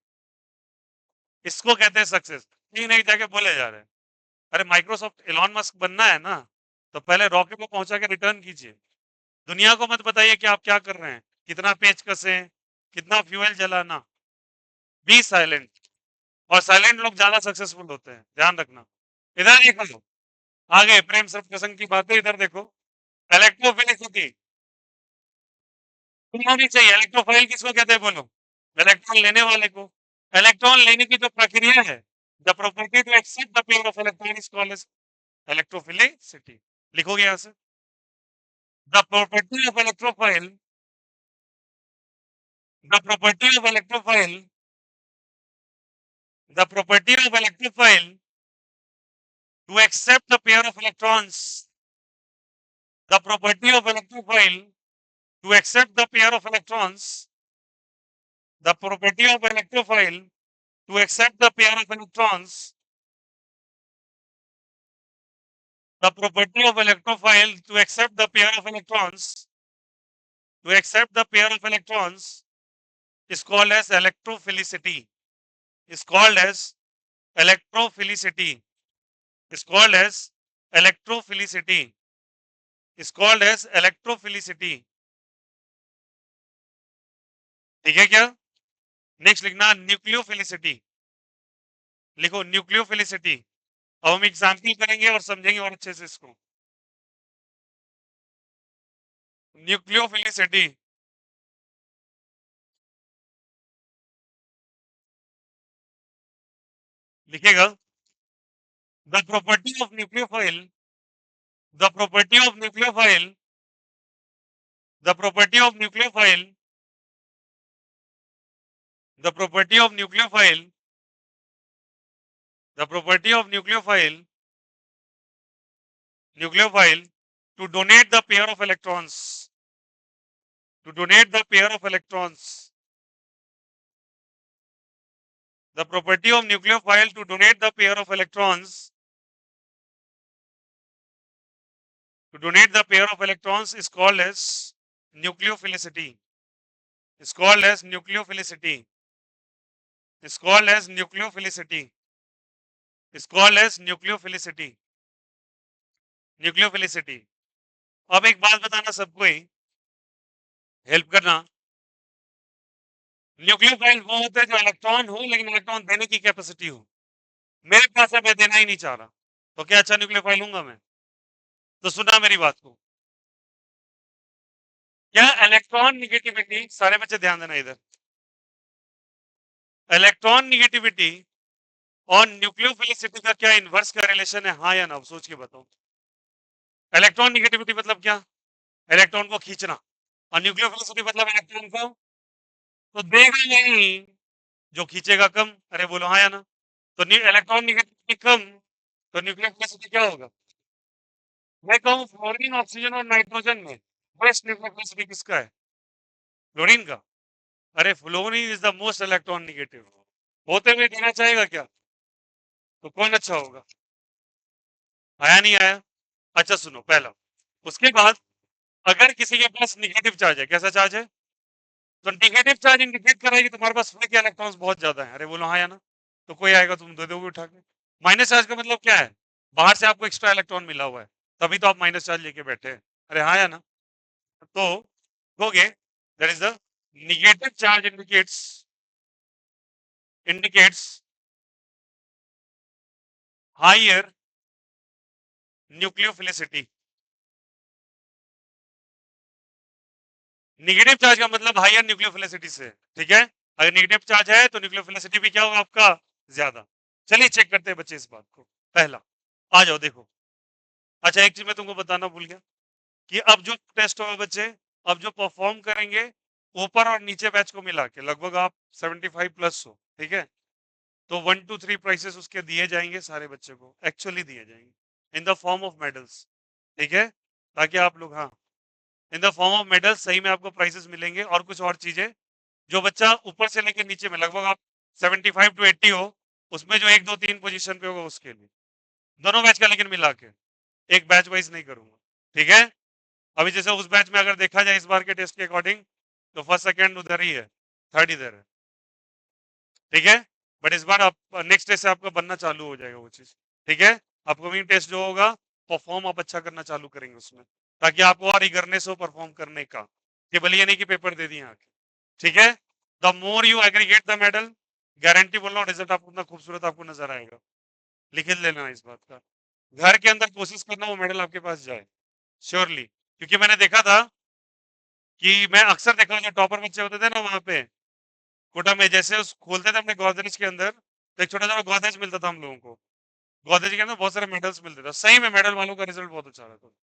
इसको कहते हैं सक्सेस। नहीं नहीं जाके बोले जा रहे हैं, अरे माइक्रोसॉफ्ट एलॉन मस्क बनना है ना, तो पहले रॉकेट को पहुंचा के रिटर्न कीजिए। दुनिया को मत बताइए कि आप क्या कर रहे हैं, कितना पेच कसे, कितना फ्यूल जलाना। B silent. और साइलेंट लोग ज्यादा सक्सेसफुल होते हैं, ध्यान रखना। इधर देखो, आगे प्रेम सब प्रसंग की बातें, इधर देखो। इलेक्ट्रोफिलिसिटी होनी चाहिए। इलेक्ट्रोफाइल किसको कहते हैं बोलो? इलेक्ट्रॉन लेने वाले को। इलेक्ट्रॉन लेने की जो प्रक्रिया है, the property to accept the pair of electron is called as electrophilicity. लिखोगे यहां से, the property of electrophile, the property of electrophile, the property of electrophile to accept the pair of electrons, the property of electrophile to accept the pair of electrons, the property of electrophile to accept the pair of electrons, the property of electrophile to accept the pair of electrons, to accept the pair of electrons is called as electrophilicity. Is called as electrophilicity. Is called as electrophilicity. Is called as electrophilicity. ठीक है क्या? Next लिखना nucleophilicity. लिखो nucleophilicity. अब हम example करेंगे और समझेंगे और अच्छे से इसको। न्यूक्लियोफिलिसिटी, लिखेगा the property of nucleophile, the property of nucleophile, the property of nucleophile, the property of nucleophile, the property of nucleophile, nucleophile to donate the pair of electrons, to donate the pair of electrons, the property of nucleophile to donate the pair of electrons, to donate the pair of electrons is called as nucleophilicity. Is called as nucleophilicity. Is called as nucleophilicity. Is called as nucleophilicity. Nucleophilicity. अब एक बात बताना सबको ही, help करना। Nucleophile वो होते हैं जो इलेक्ट्रॉन हो लेकिन इलेक्ट्रॉन देने की कैपेसिटी हो। मेरे पास है, मैं देना ही नहीं चाह रहा, तो क्या अच्छा न्यूक्लियोफाइल हूंगा मैं? तो सुना मेरी बात को, क्या इलेक्ट्रॉन निगेटिविटी, सारे बच्चे ध्यान देना इधर, इलेक्ट्रॉन निगेटिविटी और न्यूक्लियोफिलिसिटी का क्या इनवर्स का रिलेशन है? हाँ या ना, सोच के बताओ। इलेक्ट्रॉन निगेटिविटी मतलब क्या? इलेक्ट्रॉन को खींचना, और न्यूक्लियोफिलिसिटी मतलब इलेक्ट्रॉन को तो देगा नहीं, जो खींचेगा कम। अरे बोलो हाँ या ना। तो इलेक्ट्रॉन निगेटिविटी कम, तो न्यूक्लियोफिलिसिटी क्या होगा? मैं कहूँ फ्लोरीन, ऑक्सीजन और नाइट्रोजन में बेस्ट न्यूक्लियोफिलिसिटी किसका है? फ्लोरीन का। अरे fluorine is the most electron negative, होते हुए देना चाहेगा क्या? तो कौन अच्छा होगा? आया नहीं आया? अच्छा सुनो पहला, उसके बाद अगर किसी के पास निगेटिव चार्ज है, कैसा चार्ज है? तो निगेटिव चार्ज इंडिकेट कर रहा है कि तुम्हारे पास फ्री के इलेक्ट्रॉन्स बहुत ज्यादा है। अरे बोलो हाँ या ना, तो कोई आएगा तुम दे दोगे उठा के। माइनस चार्ज का मतलब क्या है? बाहर से आपको एक्स्ट्रा इलेक्ट्रॉन मिला हुआ है, तभी तो आप माइनस चार्ज लेके बैठे हैं। अरे हाँ या ना, तो दोगे। That is the negative charge indicates higher nucleophilicity. Negative charge का मतलब हायर न्यूक्लियोफिलिसिटी से, ठीक है। अगर नेगेटिव चार्ज है तो न्यूक्लियोफिलिसिटी भी क्या होगा आपका? ज्यादा। चलिए चेक करते हैं बच्चे इस बात को। पहला, आ जाओ देखो। अच्छा एक चीज मैं तुमको बताना भूल गया कि अब जो टेस्ट होगा बच्चे, अब जो परफॉर्म करेंगे ऊपर और नीचे बैच को मिला के लगभग आप 75 प्लस हो। ठीक है, तो 1 2 3 प्राइसेस उसके दिए जाएंगे सारे बच्चे को, एक्चुअली दिए जाएंगे in the form of medals. ठीक है, ताकि आप लोग, हाँ, in the form of medals सही में आपको प्राइसेस मिलेंगे। और कुछ और चीजें, जो बच्चा ऊपर से लेकर नीचे में लगभग आप 75 to 80 हो, उसमें जो 1 2 3 पोजीशन पे होगा उसके लिए, दोनों बैच का लेकिन मिला के, एक बैच वाइज नहीं करूंगा। ठीक है, अभी जैसे उस बैच में अगर देखा जाए इस बार के टेस्ट के अकॉर्डिंग, तो फर्स्ट सेकंड उधर ही है, थर्ड इधर है। ठीक है, बट इस बार आप नेक्स्ट डे से आपका बनना चालू हो जाएगा वो चीज। ठीक है, अपकमिंग टेस्ट जो होगा, परफॉर्म आप अच्छा करना चालू करेंगे उसमें, ताकि आपको और ईगरनेस हो परफॉर्म करने का, केवल ये नहीं कि पेपर दे दिए आके। ठीक है, the more you aggregate the medal, guarantee बोल रहा हूँ रिजल्ट आपको उतना खूबसूरत आपको नजर आएगा। लिख लेना इस बात का, घर के अंदर कोशिश करना वो मेडल आपके पास जाए श्योरली। क्योंकि मैंने देखा था कि मैं अक्सर देखा जो टॉपर बच्चे होते थे ना वहां पे कोटा में, जैसे उस खोलते थे अपने गोदरेज के अंदर, तो एक छोटा सा गोदरेज मिलता था हम लोगों को, गोदरेज के अंदर बहुत सारे मेडल्स मिलते थे, सही में मेडल वालों का रिजल्ट बहुत अच्छा रहता था।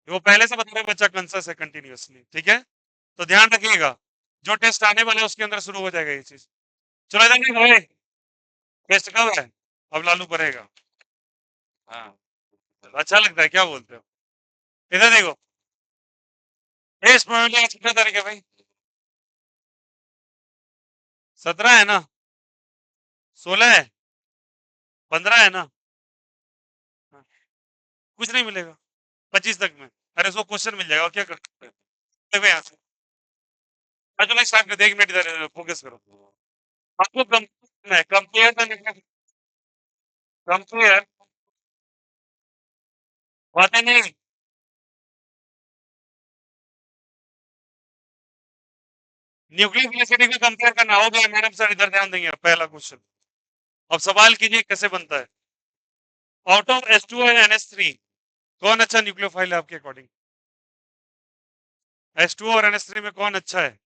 वो पहले से बता रहे बच्चा कंसस है कंटिन्यूअसली। ठीक है, तो ध्यान रखिएगा, जो टेस्ट आने वाले हैं उसके अंदर शुरू हो जाएगा ये चीज। चलो इधर देखो भाई, टेस्ट कब है? अब लालू पड़ेगा। हाँ, अच्छा लगता है, क्या बोलते हो? इधर देखो, टेस्ट में आज कितना तारीख है भाई? 17 है ना? 16 है? 15 है ना? हाँ, कुछ नहीं मिलेगा 25 तक में। अरे उसको क्वेश्चन मिल जाएगा, क्या कर सकते हैं। देखो यहाँ से, चलो स्टार्ट करते हैं, 1 मिनट इधर फोकस करो। आपको कंपेयर, कंपेयर, कंपेयर बातें नहीं, न्यूक्लियर फिलिसिटी को कंपेयर करना हो गया मैडम सर, इधर ध्यान देंगे पहला क्वेश्चन। अब सवाल कीजिए कैसे बनता है। आउट ऑफ H2 और NH3 कौन अच्छा न्यूक्लियोफाइल है आपके अकॉर्डिंग? H2 और NH3 में कौन अच्छा है?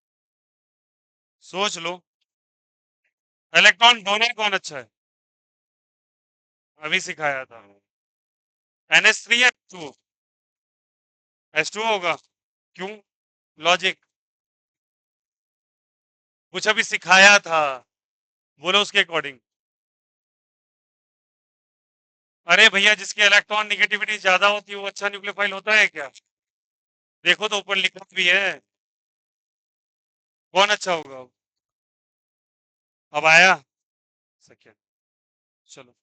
सोच लो। इलेक्ट्रॉन डोनर कौन अच्छा है? अभी सिखाया था। NH3 या H2? H2 होगा, क्यों? लॉजिक कुछ अभी सिखाया था, बोलो उसके अकॉर्डिंग। अरे भैया, जिसकी इलेक्ट्रॉन निगेटिविटी ज्यादा होती है वो अच्छा न्यूक्लियोफाइल होता है क्या? देखो तो ऊपर लिखा भी है, कौन अच्छा होगा? अब आया सेकेंड। चलो,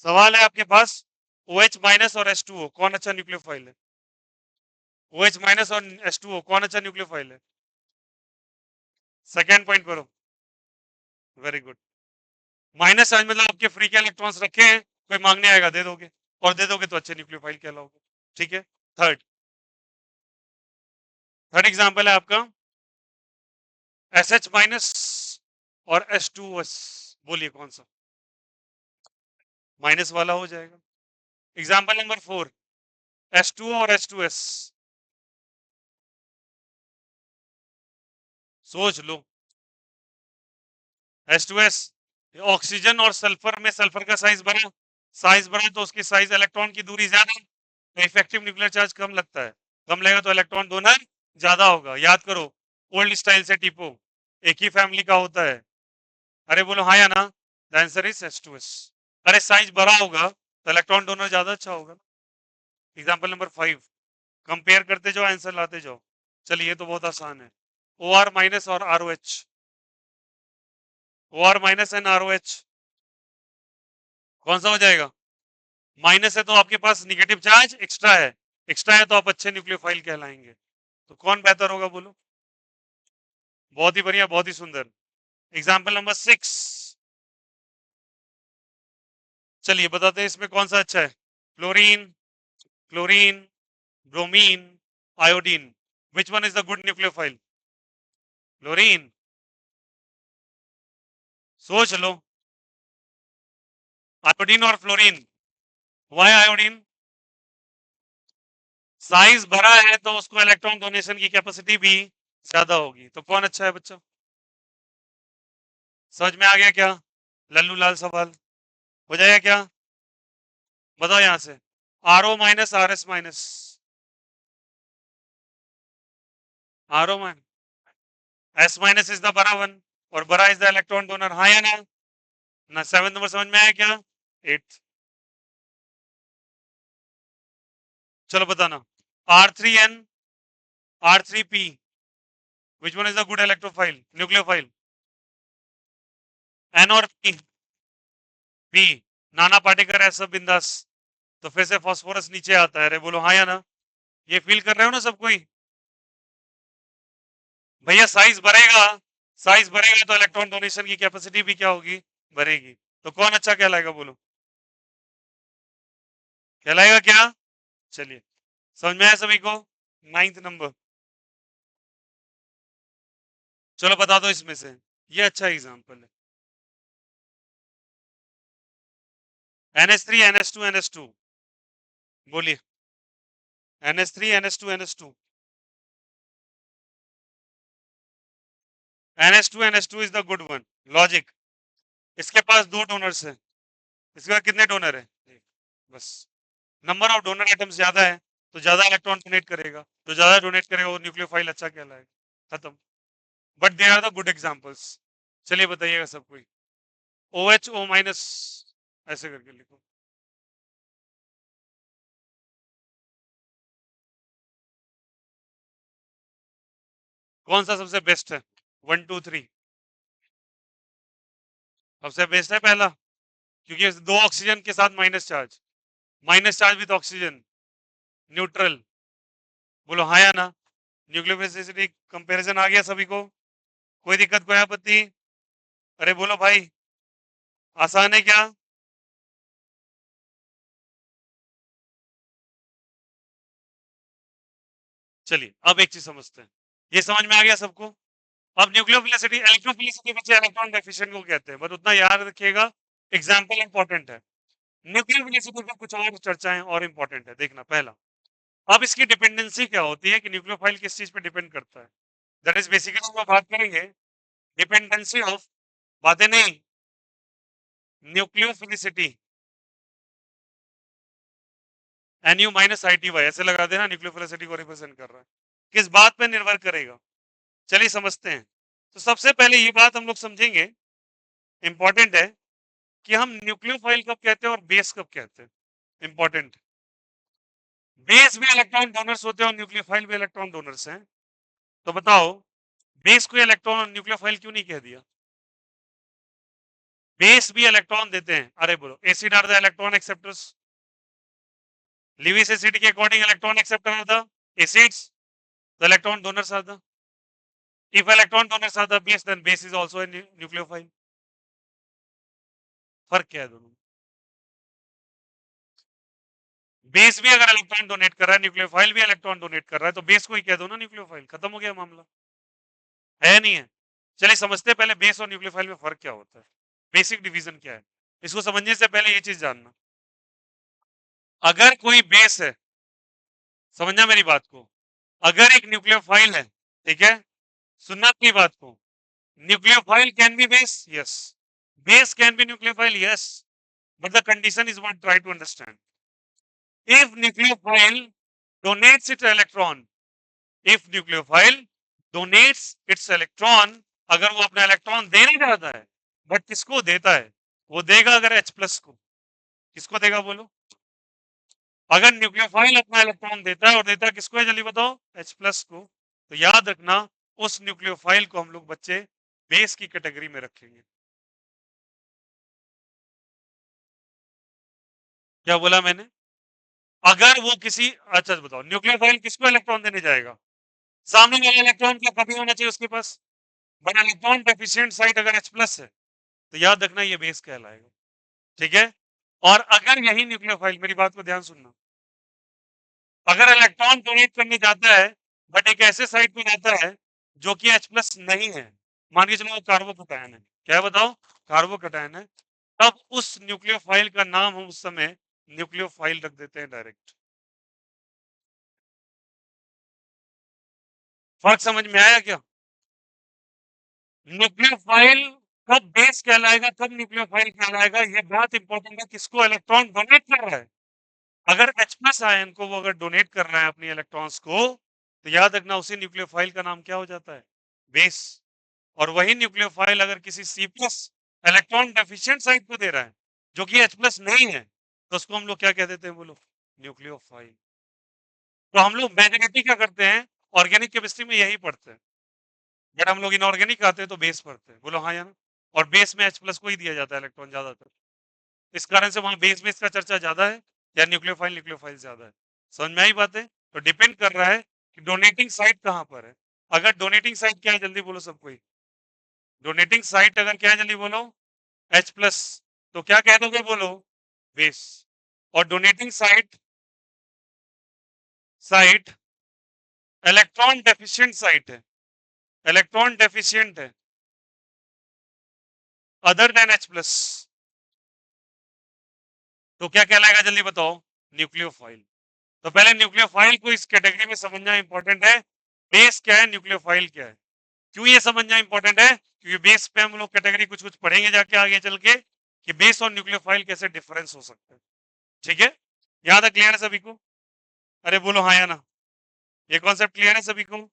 सवाल है आपके पास, OH माइनस और H2O कौन अच्छा न्यूक्लियोफाइल है? OH माइनस और H2O कौन अच्छा न्यूक्लियोफाइल है? सेकेंड पॉइंट करो, वेरी गुड। माइनस चार्ज मतलब आपके फ्री के इलेक्ट्रॉन्स रखे हैं, कोई मांगने आएगा दे दोगे, और दे दोगे तो अच्छे न्यूक्लियोफाइल कहलाओगे। ठीक है, थर्ड, थर्ड एग्जांपल है आपका SH माइनस और H2S, बोलिए कौन सा? माइनस वाला हो जाएगा। एग्जांपल नंबर 4, H2O और H2S, सोच लो। H2S, ऑक्सीजन और सल्फर में सल्फर का साइज बड़ा तो उसकी साइज इलेक्ट्रॉन की दूरी ज्यादा, तो इफेक्टिव न्यूक्लियर चार्ज कम लगता है, कम लगेगा तो इलेक्ट्रॉन डोनर ज्यादा होगा। याद करो, ओल्ड स्टाइल से टिपो, एक ही फैमिली का होता है। अरे बोलो हाँ या ना, द आंसर इज H2S। अरे साइज बड़ा होगा तो इलेक्ट्रॉन डोनर ज्यादा अच्छा होगा। एग्जाम्पल नंबर 5, कंपेयर करते जाओ आंसर लाते जाओ। चलिए ये तो बहुत आसान है, OR माइनस और ROH, OR minus and ROH कौन सा हो जाएगा? माइनस है तो आपके पास निगेटिव चार्ज एक्स्ट्रा है, एक्स्ट्रा है तो आप अच्छे न्यूक्लियोफाइल कहलाएंगे। तो कौन बेहतर होगा बोलो? बहुत ही बढ़िया, बहुत ही सुंदर। एग्जाम्पल नंबर 6, चलिए बताते हैं इसमें कौन सा अच्छा है। Fluorine, chlorine, bromine, iodine, which one is the good nucleophile? Fluorine, सोच लो। आयोडीन और फ्लोरीन, वाई आयोडीन? साइज बड़ा है तो उसको इलेक्ट्रॉन डोनेशन की कैपेसिटी भी ज्यादा होगी, तो कौन अच्छा है बच्चा? समझ में आ गया क्या? लल्लू लाल सवाल हो जाएगा क्या? बताओ यहां से, RO minus RS minus, RO minus S minus is the बड़ा वन, और बड़ा इज द इलेक्ट्रॉन डोनर, हाँ या ना 7 नंबर समझ में आया क्या? 8। चलो बताना, R3N R3P, which one is the good electrophile nucleophile? N और P नाना पाटेकर है सब बिंदास। तो फिर से फास्फोरस नीचे आता है, अरे बोलो हाँ या ना? ये फील कर रहे हो ना सब कोई? भैया साइज बढ़ेगा तो इलेक्ट्रॉन डोनेशन की कैपेसिटी भी क्या होगी? बढ़ेगी। तो कौन अच्छा कहलाएगा बोलो? कहलाएगा क्या? चलिए, समझ में आया सभी को? 9th number. चलो बता दो इसमें से, ये अच्छा एग्जांपल है। NH3 NH2 NH2, बोलिए। NH3 NH2 NH2 NH2 NH2 is the good one. Logic, इसके पास 2 डोनर्स हैं, इसके पास कितने डोनर है? बस, नंबर ऑफ डोनर आइटम्स ज्यादा है तो ज्यादा इलेक्ट्रॉन डोनेट करेगा, तो ज्यादा डोनेट करेगा वो न्यूक्लियोफाइल अच्छा कहलाएगा। खत्म। But they are the good examples. चलिए बताइएगा सब कोई। OH O-, ऐसे करके लिखो। कौन सा सबसे बेस्ट है? 1 2 3। सबसे बेस्ट है पहला, क्योंकि 2 ऑक्सीजन के साथ minus charge with oxygen, neutral. बोलो हाँ या ना? न्यूक्लियोफिलिसिटी कंपैरिजन आ गया सभी को? कोई दिक्कत, कोई आपत्ति? अरे बोलो भाई, आसान है क्या? चलिए अब एक चीज समझते हैं, ये समझ में आ गया सबको? अब न्यूक्लियोफिलिसिटी इलेक्ट्रोफिलिसिटी बच्चे इलेक्ट्रॉन डेफिशिएंट को कहते हैं, बस उतना याद रखिएगा, एग्जांपल इंपॉर्टेंट है। न्यूक्लियोफिलिसिटी पे कुछ और चर्चाएं और इंपॉर्टेंट है, देखना पहला। अब इसकी डिपेंडेंसी क्या होती है कि न्यूक्लियोफाइल किस चीज पे डिपेंड करता है? दैट इज बेसिकली हम बात करेंगे डिपेंडेंसी ऑफ, बातें नहीं, न्यूक्लियोफिलिसिटी। NU-ITY ऐसे लगा देना, न्यूक्लियोफिलिसिटी को रिप्रेजेंट कर रहा है। किस बात पे निर्भर करेगा? चलिए समझते हैं। तो सबसे पहले ये बात हम लोग समझेंगे, इंपॉर्टेंट है, कि हम न्यूक्लियोफाइल कब कहते हैं और बेस कब कहते हैं। इंपॉर्टेंट, बेस भी इलेक्ट्रॉन डोनर्स होते हैं और न्यूक्लियोफाइल भी इलेक्ट्रॉन डोनर्स हैं। तो बताओ, बेस को इलेक्ट्रॉन और न्यूक्लियोफाइल क्यों नहीं कह दिया? बेस भी इलेक्ट्रॉन देते हैं, अरे बोलो acid are the electron acceptors. Lewis acid के according electron acceptor are the acids, the electron donors are the, if electron donors are the base then base is also a nucleophile। फर्क क्या है दोनों में? बेस भी अगर electron donate कर रहा है, न्यूक्लियोफाइल भी इलेक्ट्रॉन डोनेट कर रहा है, तो बेस को ही कह दो ना न्यूक्लियोफाइल, खत्म हो गया मामला। है नहीं है? चलिए समझते हैं पहले बेस और न्यूक्लियोफाइल में फर्क क्या होता है, बेसिक डिवीजन क्या है। इसको समझने से पहले ये चीज जानना, अगर कोई बेस है, समझना मेरी बात को, अगर एक न्यूक्लियोफाइल है, ठीक है, सुनना अपनी बात को, nucleophile can be base, yes, base can be nucleophile, yes, but the condition is what try to understand. If nucleophile donates its electron, if nucleophile donates its electron, अगर वो अपना इलेक्ट्रॉन देने जाता है, बट किसको देता है? वो देगा अगर H प्लस को, किसको देगा बोलो? अगर न्यूक्लियोफाइल अपना इलेक्ट्रॉन देता है, और देता है किसको है जल्दी बताओ? H प्लस को। तो याद रखना, उस न्यूक्लियोफाइल को हम लोग बच्चे बेस की कैटेगरी में रखेंगे। क्या बोला मैंने? अगर वो किसी, अच्छा बताओ, न्यूक्लियोफाइल किसको इलेक्ट्रॉन देने जाएगा? सामने वाले इलेक्ट्रॉन का कभी होना चाहिए उसके पास, बट इलेक्ट्रॉन डेफिशिएंट साइट अगर H प्लस है, तो याद रखना ये बेस कहलाएगा। ठीक है? और अगर यही न्यूक्लियोफाइल, मेरी बात को ध्यान सुनना, अगर इलेक्ट्रॉन डोनेट करने जाता है, बट एक ऐसे साइट पे जाता है जो कि H प्लस नहीं है, मान के चलो वो कार्बोकैटायन है, क्या है बताओ? कार्बोकैटायन है, तब उस न्यूक्लियोफाइल का नाम हम उस समय न्यूक्लियोफाइल रख देते हैं डायरेक्ट। फर्क समझ में आया क्या? न्यूक्लियोफाइल कब बेस कहलाएगा, कब न्यूक्लियोफाइल कहलाएगा, ये बहुत इंपॉर्टेंट है, किसको इलेक्ट्रॉन डोनेट कर रहा है। अगर H प्लस आयन को वो अगर डोनेट कर रहा है अपनी इलेक्ट्रॉन्स को, तो याद रखना उसी न्यूक्लियोफाइल का नाम क्या हो जाता है? बेस। और वही न्यूक्लियोफाइल अगर किसी C plus electron deficient site को दे रहा है जो कि H प्लस नहीं है, तो उसको हम लोग क्या कह देते हैं बोलो? न्यूक्लियोफाइल। तो हम लोग मेजोरिटी क्या करते हैं, ऑर्गेनिक केमिस्ट्री में यही पढ़ते हैं, बट हम लोग इनऑर्गेनिक आते हैं तो बेस पढ़ते हैं, बोलो हाँ या ना? और बेस में H प्लस को ही दिया जाता है इलेक्ट्रॉन ज्यादातर, इस कारण से वहां बेस में इसका चर्चा ज्यादा है या न्यूक्लियोफाइल न्यूक्लियोफाइल ज्यादा है। समझ में आई बात है? तो डिपेंड कर रहा है कि डोनेटिंग साइट कहां पर है। अगर डोनेटिंग साइट क्या है, जल्दी बोलो सब कोई। डोनेटिंग साइट अगर क्या है, जल्दी बोलो। H प्लस, तो क्या कह दोगे बोलो? बेस। और donating site, site electron deficient site है, इलेक्ट्रॉन डेफिशिएंट है अदर देन H प्लस, तो क्या कहलाएगा जल्दी बताओ? न्यूक्लियोफाइल। तो पहले न्यूक्लियोफाइल को इस कैटेगरी में समझना इंपॉर्टेंट है। बेस क्या है, न्यूक्लियोफाइल क्या है। क्यों ये समझना इंपॉर्टेंट है? क्योंकि बेस पे हम लोग कैटेगरी कुछ कुछ पढ़ेंगे जाके आगे चल के कि बेस और न्यूक्लियोफाइल कैसे डिफरेंस हो सकते हैं। ठीक है, यहां तक क्लियर है सभी को? अरे बोलो हाँ या ना, ये कॉन्सेप्ट क्लियर है सभी को?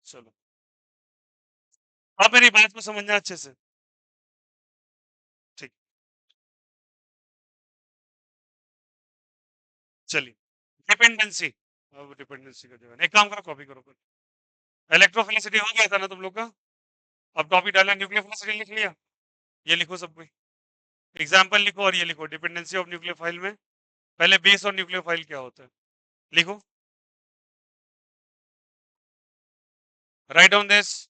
चलो, अब मेरी बात को समझना अच्छे से। ठीक, चलिए। डिपेंडेंसी, अब डिपेंडेंसी का जगह एक काम करो, कॉपी करो। इलेक्ट्रोफिलिसिटी हो गया था ना तुम लोग का? अब टॉपिक डालना, न्यूक्लियोफिलिसिटी लिख लिया? ये लिखो सब कोई, एग्जाम्पल लिखो और ये लिखो डिपेंडेंसी ऑफ न्यूक्लियोफाइल में। पहले बेस और न्यूक्लियोफाइल क्या होता है लिखो, राइट डाउन दिस।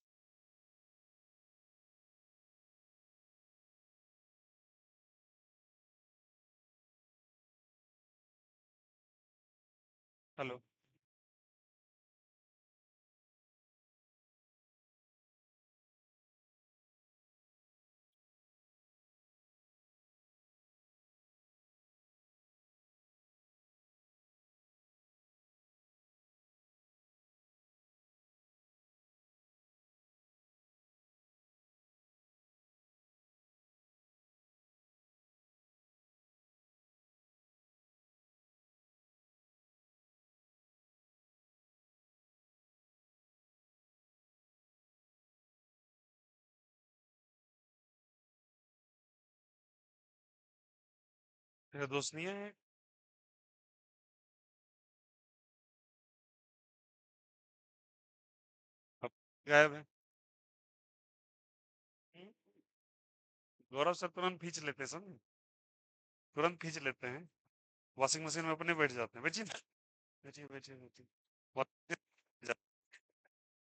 हेलो, मेरा दोस्त नहीं है, अब गायब है। गौरव सर तुरंत खींच लेते हैं, समझे? तुरंत खींच लेते हैं, वॉशिंग मशीन में अपने बैठ जाते हैं। बैठिए ना, बैठिए बैठिए बैठिए।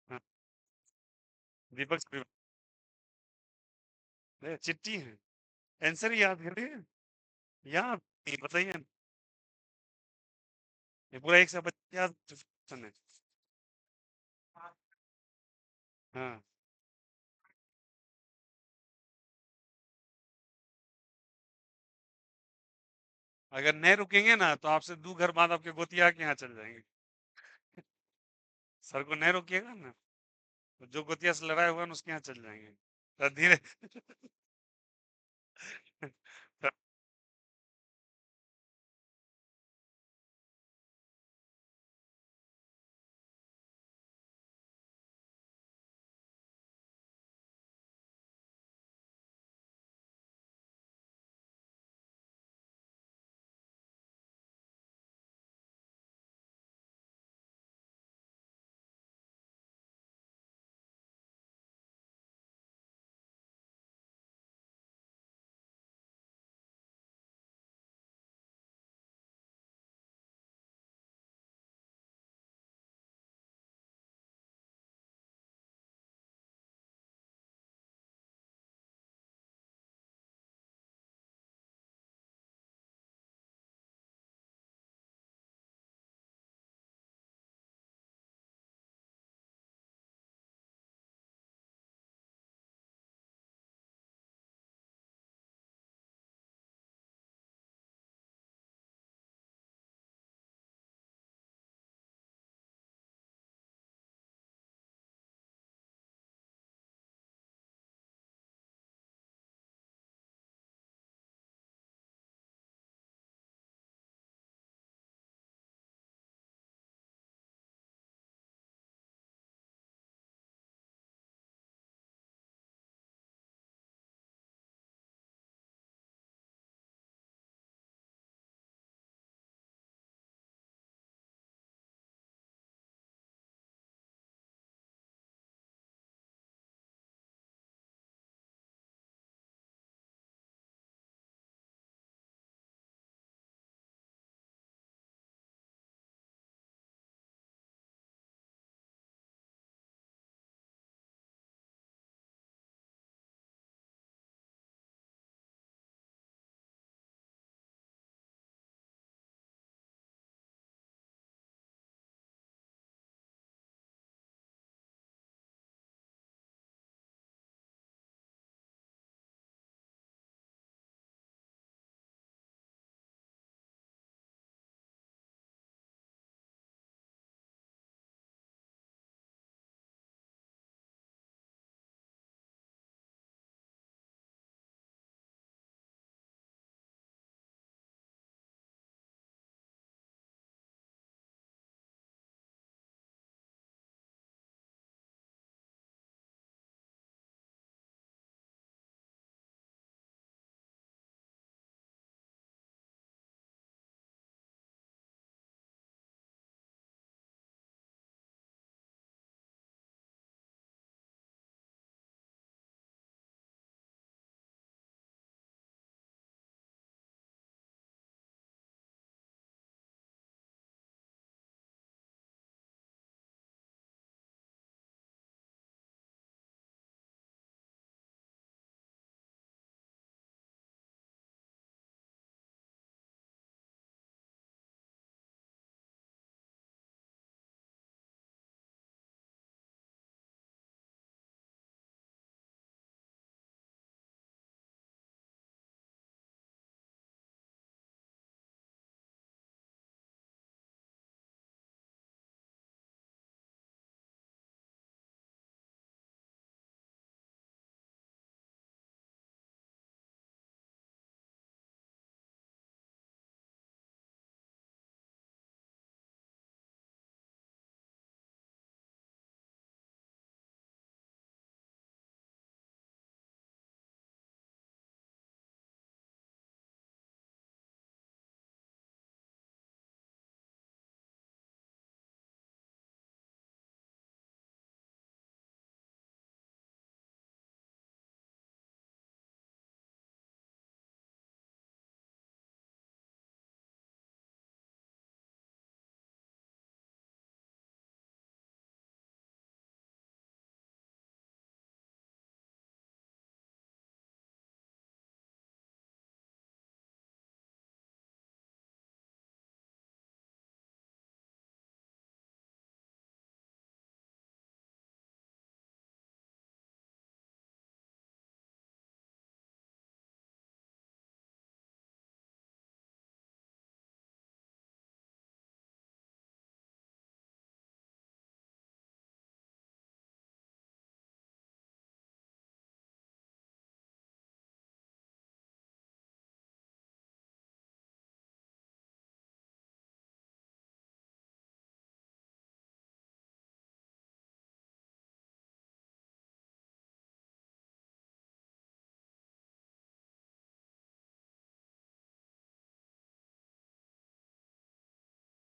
हाँ, दीपक चिट्ठी है, आंसर याद करिए, याद नहीं, बताइए। ये पूरा एक से बच्चे याद है। हाँ, अगर नहीं रुकेंगे ना तो आपसे 2 घर बाद आपके गोतिया के यहाँ चल जाएंगे। सर को नहीं रोकिएगा ना, तो जो गोतिया से लड़ाई हुआ ना उसके यहाँ चल जाएंगे। तो धीरे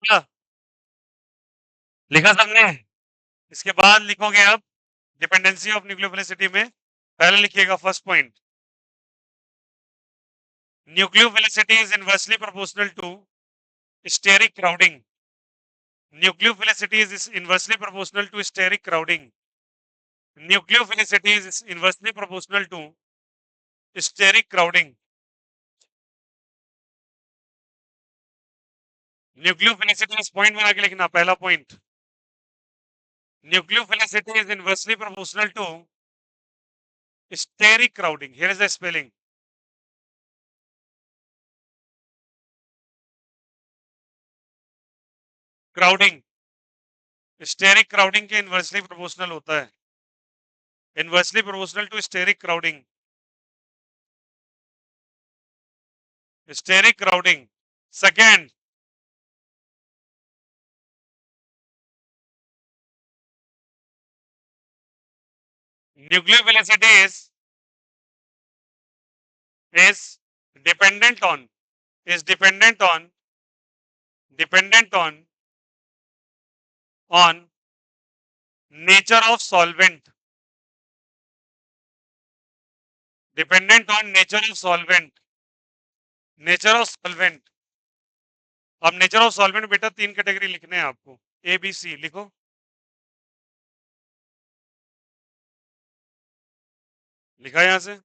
क्या लिखा सबने? इसके बाद लिखोगे अब डिपेंडेंसी ऑफ न्यूक्लियोफिलिसिटी में पहले लिखिएगा first point, nucleophilicity is inversely proportional to steric crowding. Nucleophilicity is inversely proportional to steric crowding. Nucleophilicity is inversely proportional to steric crowding. Nucleophilicity is point बना के लिखना पहला point. Nucleophilicity is inversely proportional to steric crowding. Here is the spelling. Crowding. Steric crowding के inversely proportional होता है. Inversely proportional to steric crowding. Steric crowding. Second, nucleophilicity is dependent on is dependent on nature of solvent, dependent on nature of solvent, nature of solvent। अब nature of solvent बेटा तीन category लिखने हैं आपको, A B C लिखो। लिखा यहां से,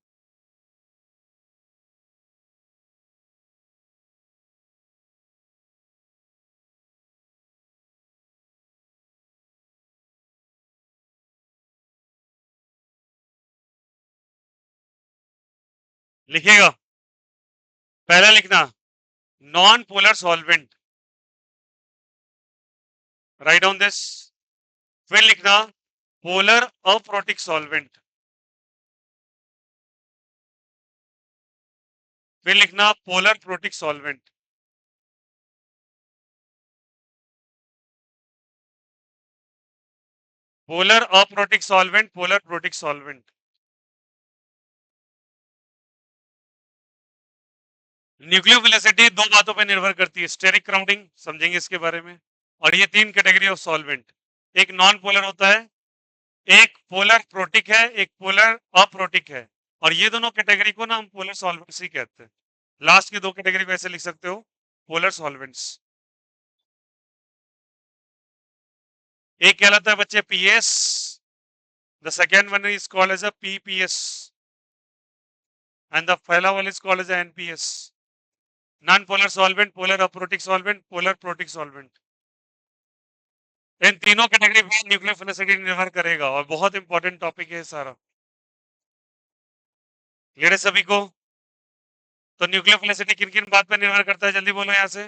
लिखिएगा। पहला लिखना non polar solvent, write down this. फिर लिखना पोलर अप्रोटिक सॉल्वेंट, फिर लिखना polar protic solvent. Polar aprotic solvent, polar protic solvent. Nucleophilicity दो बातों पर निर्भर करती है, स्टेरिक क्राउडिंग समझेंगे इसके बारे में, और ये तीन कैटेगरी ऑफ सॉल्वेंट, एक नॉन पोलर होता है, एक पोलर प्रोटिक है, एक पोलर अप्रोटिक है, और ये दोनों कैटेगरी को ना हम पोलर सॉल्वेंट्स ही कहते हैं। लास्ट की दो कैटेगरी को ऐसे लिख सकते हो, पोलर सॉल्वेंट्स। एक कहलाता है बच्चे PS, the second one is called as a PPS and the पहला one is called as a NPS, non polar solvent, polar aprotic solvent, polar protic solvent. इन तीनों कैटेगरी पे न्यूक्लियोफिलिसिटी निर्भर करेगा, और बहुत इंपॉर्टेंट टॉपिक है सारा। क्लियर है सभी को? तो न्यूक्लियोफिलिसिटी किन किन बात पर निर्भर करता है, जल्दी बोलो यहाँ से।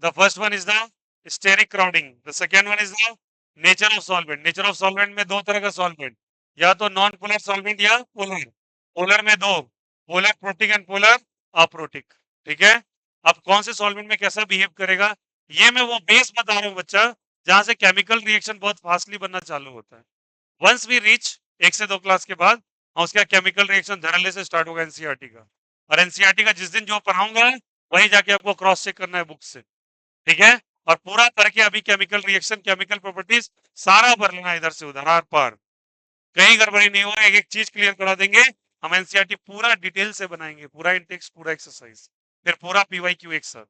The first one is the steric crowding, the second one is the nature of solvent. Nature of solvent में दो तरह का सॉल्वेंट, या तो नॉन पोलर सॉल्वेंट या पोलर। पोलर में दो, polar protic and polar aprotic. ठीक है, अब कौन से सॉल्वेंट में कैसा बिहेव करेगा, ये मैं वो बेस बता रहा हूँ बच्चा, जहां से केमिकल रिएक्शन बहुत फास्टली बनना चालू होता है। वंस वी रीच 1 से 2 क्लास के बाद उसका केमिकल रिएक्शन धड़ल्ले से स्टार्ट होगा एनसीईआरटी का, और एनसीईआरटी का जिस दिन जो पढ़ाऊंगा वही जाके आपको क्रॉस चेक करना है बुक से। ठीक है, और पूरा करके अभी केमिकल रिएक्शन, केमिकल प्रॉपर्टीज सारा भर लेना इधर से उधर आर पार, कहीं गड़बड़ी नहीं होगा, एक एक चीज क्लियर करा देंगे हम। एनसीईआरटी पूरा डिटेल से बनाएंगे, पूरा इंटेक्स, पूरा एक्सरसाइज, फिर पूरा पीवाईक्यू एक साथ।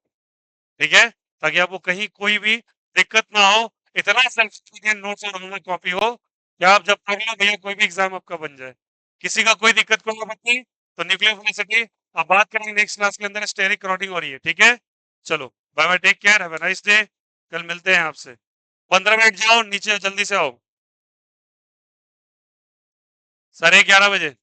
ठीक है, ताकि आपको कहीं कोई भी दिक्कत ना हो, इतना सेल्फ नोट्स और होमवर्क कॉपी हो कि आप जब पढ़ लो भैया कोई भी एग्जाम आपका बन जाए। किसी का कोई दिक्कत कोई बच्ची तो न्यूक्लियोफिलिसिटी आप बात करेंगे नेक्स्ट क्लास के अंदर, स्टेरिक क्राउडिंग हो रही है। ठीक है, चलो bye bye, take care, have a nice day. कल मिलते हैं आपसे। 15 मिनट जाओ नीचे, जल्दी से आओ, 11:30 बजे।